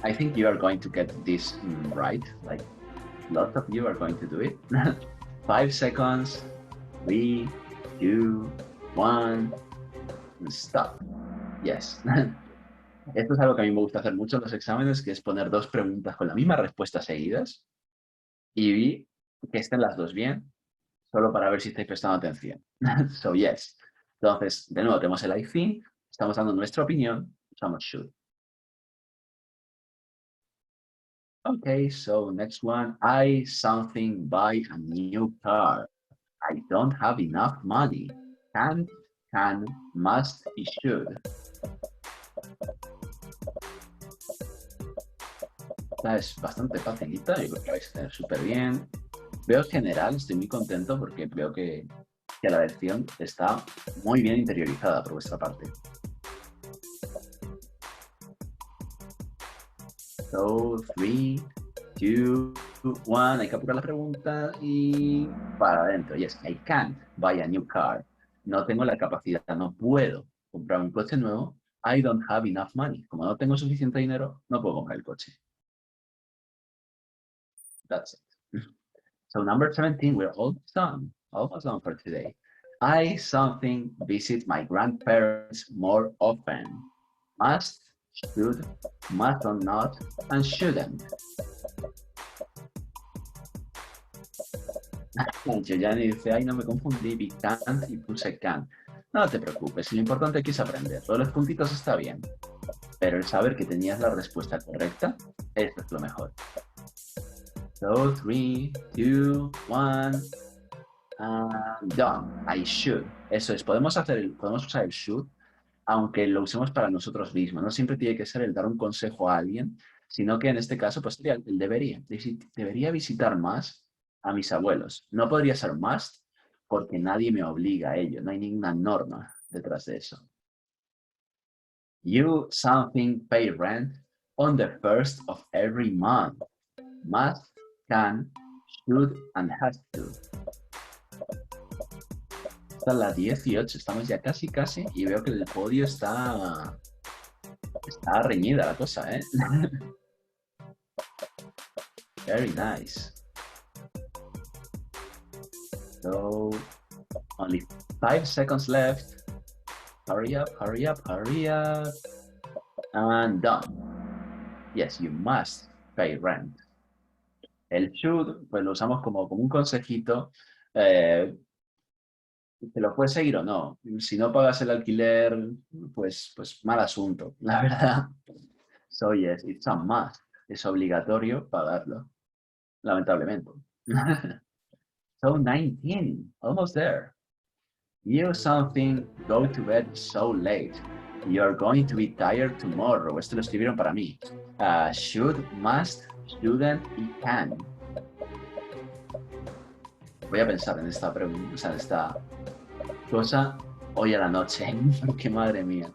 Speaker 1: I think you are going to get this right. Like, lots of you are going to do it. 5 seconds. 3, 2, 1. Stop. Yes. Esto es algo que a mí me gusta hacer mucho en los exámenes, que es poner 2 preguntas con la misma respuesta seguidas y que estén las 2 bien, solo para ver si estáis prestando atención. So, yes. Entonces, de nuevo, tenemos el I think, estamos dando nuestra opinión, usamos should. Okay, so next one. I something buy a new car. I don't have enough money. Can, must, y should. Esta es bastante facilita, yo creo que vais a tener súper bien. Veo en general, estoy muy contento porque veo que la lección está muy bien interiorizada por vuestra parte. So, 3, 2, 1. Hay que apurar la pregunta y para adentro. Yes, I can't buy a new car. No tengo la capacidad, no puedo comprar un coche nuevo. I don't have enough money. Como no tengo suficiente dinero, no puedo comprar el coche. That's it. So number 17, we're almost done for today. I something visit my grandparents more often. Must, should, must or not, and shouldn't. Giuliani dice, ay, no me confundí, vi can't y puse can. No te preocupes, lo importante aquí es aprender. Todos los puntitos está bien, pero el saber que tenías la respuesta correcta, eso es lo mejor. So, 3, 2, 1, done. I should. Eso es, podemos usar el should, aunque lo usemos para nosotros mismos. No siempre tiene que ser el dar un consejo a alguien, sino que en este caso, pues sería el debería. Debería visitar más a mis abuelos. No podría ser must, porque nadie me obliga a ello. No hay ninguna norma detrás de eso. You something pay rent on the 1st of every month. Must, can, should, and has to. Esta es la 18, estamos ya casi, y veo que el podio está reñida la cosa, ¿eh? Very nice. So, only 5 seconds left. Hurry up, hurry up, hurry up. And done. Yes, you must pay rent. El should, pues lo usamos como un consejito. Te lo puedes seguir o no. Si no pagas el alquiler, pues mal asunto, la verdad. So yes, it's a must. Es obligatorio pagarlo, lamentablemente. So 19, almost there. You something, go to bed so late. You're going to be tired tomorrow. Esto lo escribieron para mí. Should, must, shouldn't y can. Voy a pensar en esta pregunta, o sea, en esta cosa hoy a la noche, porque madre mía.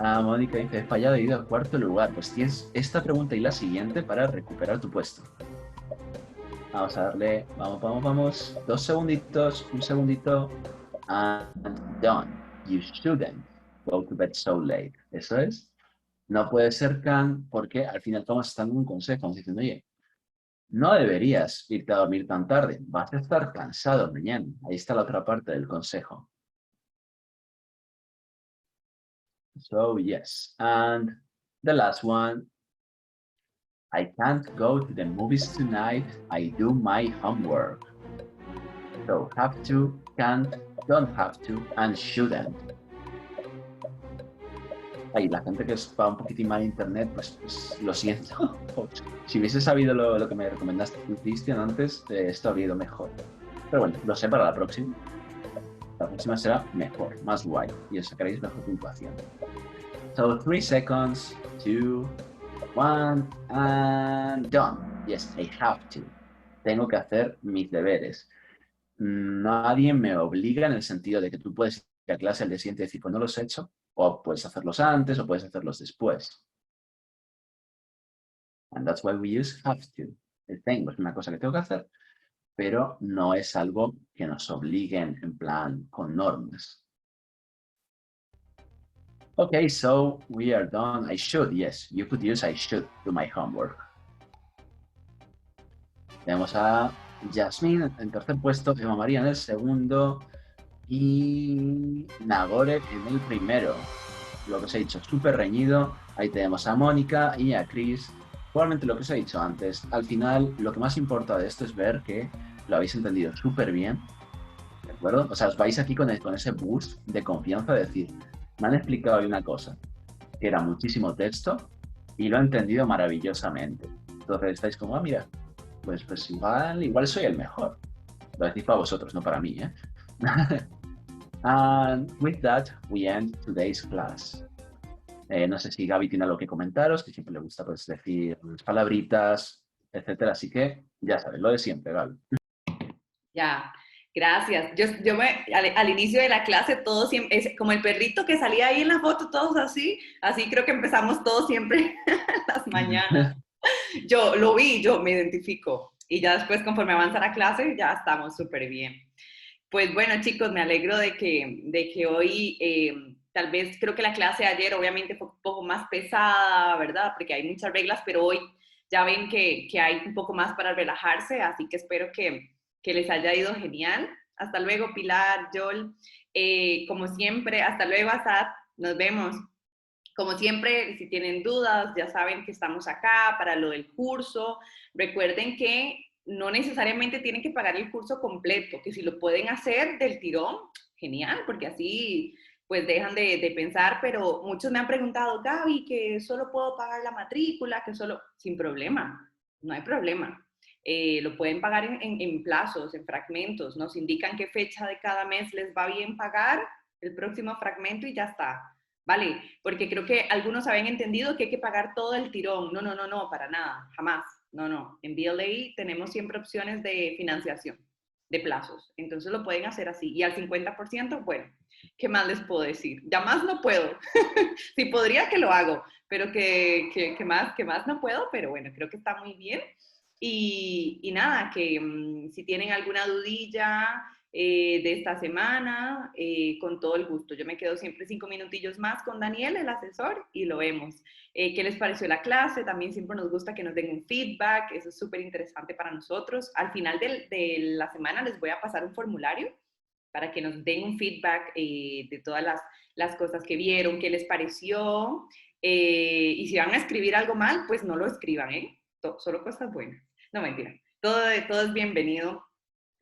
Speaker 1: Mónica dice, he fallado, he ido a 4º lugar. Pues tienes esta pregunta y la siguiente para recuperar tu puesto. Vamos a darle, vamos. 2 segunditos, 1 segundito. And done. You shouldn't go to bed so late. Eso es. No puede ser can porque al final estamos dando un consejo. Estamos diciendo, oye, no deberías irte a dormir tan tarde. Vas a estar cansado mañana. Ahí está la otra parte del consejo. So, yes. And the last one. I can't go to the movies tonight. I do my homework. So, have to, can't, don't have to, and shouldn't. Ay, la gente que va un poquitín mal internet, pues lo siento. Si hubiese sabido lo que me recomendaste, Cristian, antes, esto habría ido mejor. Pero bueno, lo sé para la próxima. La próxima será mejor, más guay, y os sacaréis mejor puntuación. So, 3 seconds, 2, 1, and done. Yes, I have to. Tengo que hacer mis deberes. Nadie me obliga en el sentido de que tú puedes ir a clase al día siguiente y decir, pues no los he hecho, o puedes hacerlos antes, o puedes hacerlos después. And that's why we use have to. Tengo, es una cosa que tengo que hacer, pero no es algo que nos obliguen en plan con normas. Okay, so we are done. I should, yes, you could use I should do my homework. Tenemos a Jasmine en 3er puesto, Eva María en el 2º y Nagore en el 1º. Lo que os he dicho, súper reñido. Ahí tenemos a Mónica y a Chris. Probablemente lo que os he dicho antes. Al final, lo que más importa de esto es ver que lo habéis entendido súper bien. ¿De acuerdo? O sea, os vais aquí con ese boost de confianza de decir, me han explicado hoy una cosa, que era muchísimo texto, y lo he entendido maravillosamente. Entonces estáis como, mira, pues igual soy el mejor. Lo decís para vosotros, no para mí, ¿eh? And with that, we end today's class. No sé si Gaby tiene algo que comentaros, que siempre le gusta pues, decir palabritas, etcétera. Así que, ya sabes, lo de siempre, Gaby.
Speaker 8: Ya, gracias. Yo al inicio de la clase, todos siempre, es como el perrito que salía ahí en la foto, todos así creo que empezamos todos siempre las mañanas. Yo lo vi, yo me identifico. Y ya después, conforme avanza la clase, ya estamos súper bien. Pues bueno, chicos, me alegro de que hoy, tal vez creo que la clase de ayer obviamente fue un poco más pesada, ¿verdad? Porque hay muchas reglas, pero hoy ya ven que hay un poco más para relajarse, así que espero que les haya ido genial. Hasta luego, Pilar, Joel. Como siempre, hasta luego, Asad. Nos vemos. Como siempre, si tienen dudas, ya saben que estamos acá para lo del curso. Recuerden que no necesariamente tienen que pagar el curso completo, que si lo pueden hacer del tirón, genial, porque así pues dejan de pensar, pero muchos me han preguntado, Gaby, que solo puedo pagar la matrícula, que solo, sin problema, no hay problema. Lo pueden pagar en plazos, en fragmentos, nos indican qué fecha de cada mes les va bien pagar el próximo fragmento y ya está. ¿Vale? Porque creo que algunos habían entendido que hay que pagar todo el tirón. No, para nada, jamás. No. En BLA tenemos siempre opciones de financiación, de plazos. Entonces lo pueden hacer así. Y al 50%, bueno, ¿qué más les puedo decir? Ya más no puedo. Sí podría que lo hago, pero que más no puedo, pero bueno, creo que está muy bien. Y nada, que si tienen alguna dudilla de esta semana, con todo el gusto. Yo me quedo siempre 5 minutillos más con Daniel, el asesor, y lo vemos. ¿Qué les pareció la clase? También siempre nos gusta que nos den un feedback, eso es súper interesante para nosotros. Al final de la semana les voy a pasar un formulario para que nos den un feedback de todas las cosas que vieron, qué les pareció. Y si van a escribir algo mal, pues no lo escriban, solo cosas buenas. No, mentira. Todo es bienvenido.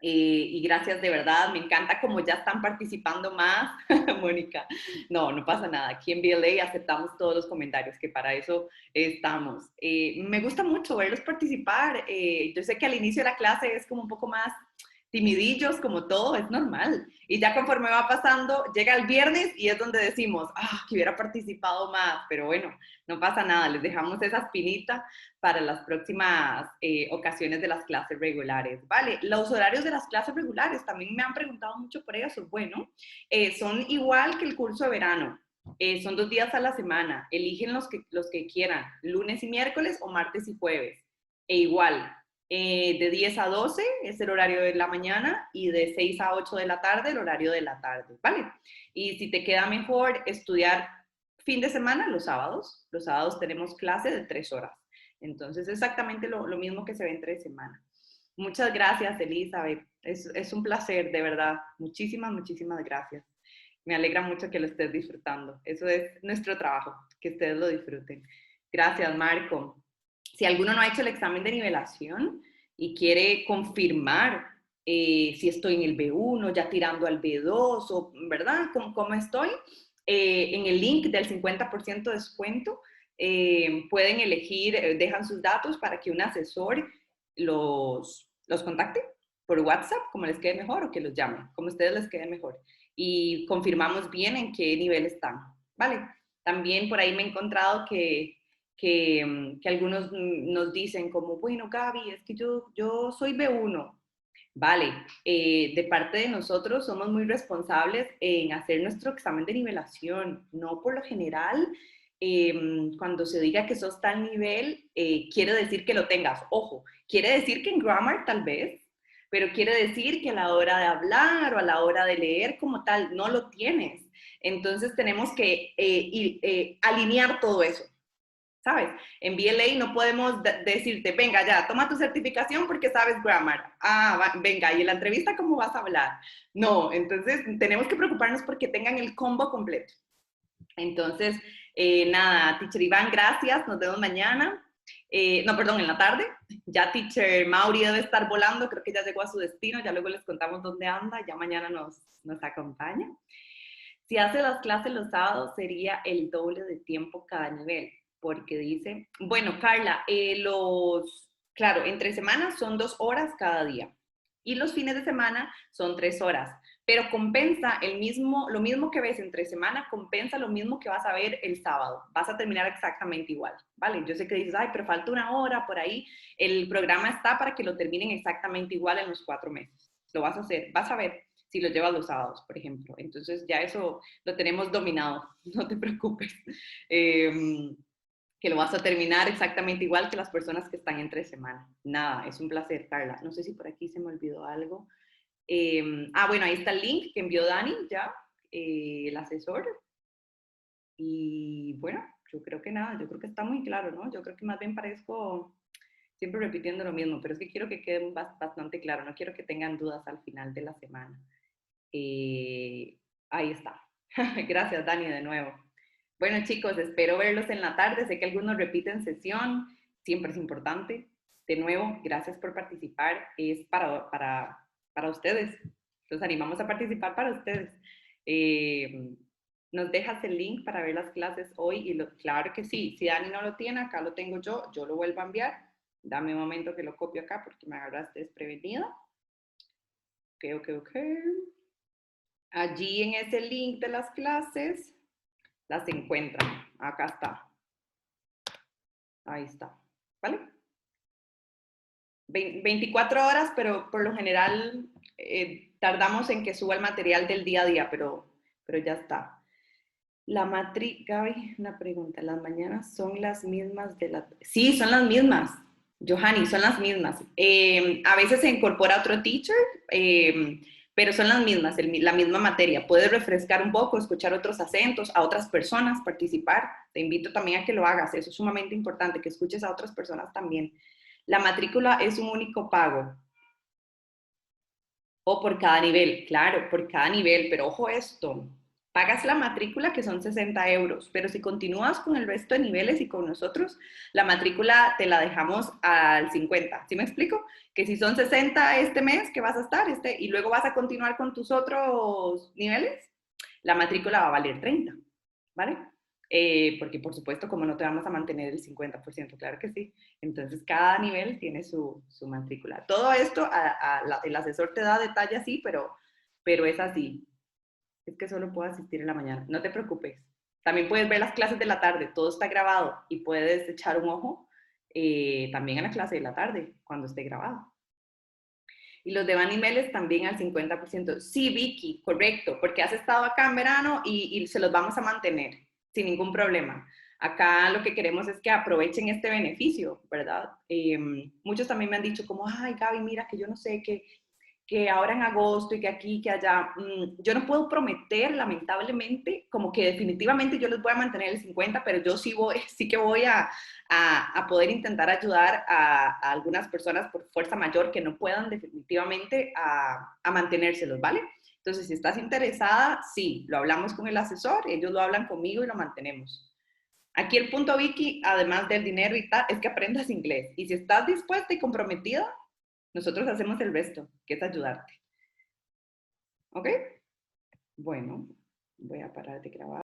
Speaker 8: Y gracias de verdad, me encanta como ya están participando más, Mónica. No pasa nada, aquí en BLA aceptamos todos los comentarios, que para eso estamos. Me gusta mucho verlos participar, yo sé que al inicio de la clase es como un poco más timidillos, como todo, es normal. Y ya conforme va pasando, llega el viernes y es donde decimos, que hubiera participado más, pero bueno, no pasa nada, les dejamos esa espinita para las próximas ocasiones de las clases regulares, ¿vale? Los horarios de las clases regulares, también me han preguntado mucho por eso. Bueno, son igual que el curso de verano, son 2 días a la semana, eligen los que quieran, lunes y miércoles o martes y jueves, e igual, de 10 a 12 es el horario de la mañana y de 6 a 8 de la tarde el horario de la tarde, ¿vale? Y si te queda mejor estudiar fin de semana, los sábados tenemos clase de 3 horas. Entonces, exactamente lo mismo que se ve entre semana. Muchas gracias, Elizabeth. Es un placer, de verdad. Muchísimas gracias. Me alegra mucho que lo estés disfrutando. Eso es nuestro trabajo, que ustedes lo disfruten. Gracias, Marco. Si alguno no ha hecho el examen de nivelación y quiere confirmar si estoy en el B1, ya tirando al B2, o, ¿verdad? ¿Cómo estoy? En el link del 50% de descuento, pueden elegir, dejan sus datos para que un asesor los contacte por WhatsApp, como les quede mejor, o que los llame, como a ustedes les quede mejor. Y confirmamos bien en qué nivel están, ¿vale? También por ahí me he encontrado que algunos nos dicen como, bueno, Gaby, es que yo soy B1. Vale, de parte de nosotros somos muy responsables en hacer nuestro examen de nivelación. No por lo general, cuando se diga que sos tal nivel, quiere decir que lo tengas. Ojo, quiere decir que en grammar tal vez, pero quiere decir que a la hora de hablar o a la hora de leer como tal, no lo tienes. Entonces tenemos que alinear todo eso. ¿Sabes? En BLA no podemos decirte, venga ya, toma tu certificación porque sabes grammar. Venga, ¿y en la entrevista cómo vas a hablar? No, entonces tenemos que preocuparnos porque tengan el combo completo. Entonces, nada, Teacher Iván, gracias, nos vemos mañana. En la tarde. Ya Teacher Mauri debe estar volando, creo que ya llegó a su destino, ya luego les contamos dónde anda, ya mañana nos acompaña. Si hace las clases los sábados, sería el doble de tiempo cada nivel. Porque dice, bueno, Carla, claro, entre semanas son 2 horas cada día y los fines de semana son 3 horas, pero compensa lo mismo que ves entre semana, compensa lo mismo que vas a ver el sábado, vas a terminar exactamente igual, ¿vale? Yo sé que dices, pero falta 1 hora por ahí, el programa está para que lo terminen exactamente igual en los 4 meses, lo vas a hacer, vas a ver si lo llevas los sábados, por ejemplo, entonces ya eso lo tenemos dominado, no te preocupes. que lo vas a terminar exactamente igual que las personas que están entre semana. Nada, es un placer, Carla. No sé si por aquí se me olvidó algo. Bueno, ahí está el link que envió Dani ya, el asesor. Y bueno, yo creo que nada, yo creo que está muy claro, ¿no? Yo creo que más bien parezco siempre repitiendo lo mismo, pero es que quiero que quede bastante claro, no quiero que tengan dudas al final de la semana. Ahí está. Gracias, Dani, de nuevo. Bueno, chicos, espero verlos en la tarde. Sé que algunos repiten sesión, siempre es importante. De nuevo, gracias por participar. Es para ustedes. Los animamos a participar para ustedes. ¿Nos dejas el link para ver las clases hoy? Claro que sí. Si Dani no lo tiene, acá lo tengo yo. Yo lo vuelvo a enviar. Dame un momento que lo copio acá porque me agarraste desprevenida. Ok. Allí en ese link de las clases las encuentran. Acá está. Ahí está. ¿Vale? 24 horas, pero por lo general tardamos en que suba el material del día a día, pero ya está. La Gaby, una pregunta. ¿Las mañanas son las mismas de la...? Sí, son las mismas. Johanny, son las mismas. A veces se incorpora otro teacher, pero son las mismas, la misma materia. Puedes refrescar un poco, escuchar otros acentos, a otras personas, participar. Te invito también a que lo hagas. Eso es sumamente importante, que escuches a otras personas también. La matrícula es un único pago. O por cada nivel, claro, por cada nivel. Pero ojo esto, pagas la matrícula que son 60 euros, pero si continúas con el resto de niveles y con nosotros, la matrícula te la dejamos al 50. ¿Sí me explico? Que si son 60 este mes que vas a estar, y luego vas a continuar con tus otros niveles, la matrícula va a valer 30, ¿vale? Porque por supuesto, como no te vamos a mantener el 50%, claro que sí. Entonces, cada nivel tiene su matrícula. Todo esto, el asesor te da detalle así, pero es así. Es que solo puedo asistir en la mañana. No te preocupes. También puedes ver las clases de la tarde. Todo está grabado y puedes echar un ojo también a la clase de la tarde, cuando esté grabado. Y los demás niveles también al 50%. Sí, Vicky, correcto, porque has estado acá en verano y se los vamos a mantener sin ningún problema. Acá lo que queremos es que aprovechen este beneficio, ¿verdad? Muchos también me han dicho como, ay, Gaby, mira que yo no sé, que ahora en agosto y que aquí, que allá. Yo no puedo prometer, lamentablemente, como que definitivamente yo les voy a mantener el 50, pero yo sí que voy a poder intentar ayudar a algunas personas por fuerza mayor que no puedan definitivamente a mantenérselos, ¿vale? Entonces, si estás interesada, sí, lo hablamos con el asesor, ellos lo hablan conmigo y lo mantenemos. Aquí el punto, Vicky, además del dinero y tal, es que aprendas inglés. Y si estás dispuesta y comprometida, nosotros hacemos el resto, que es ayudarte. ¿Ok? Bueno, voy a parar de grabar.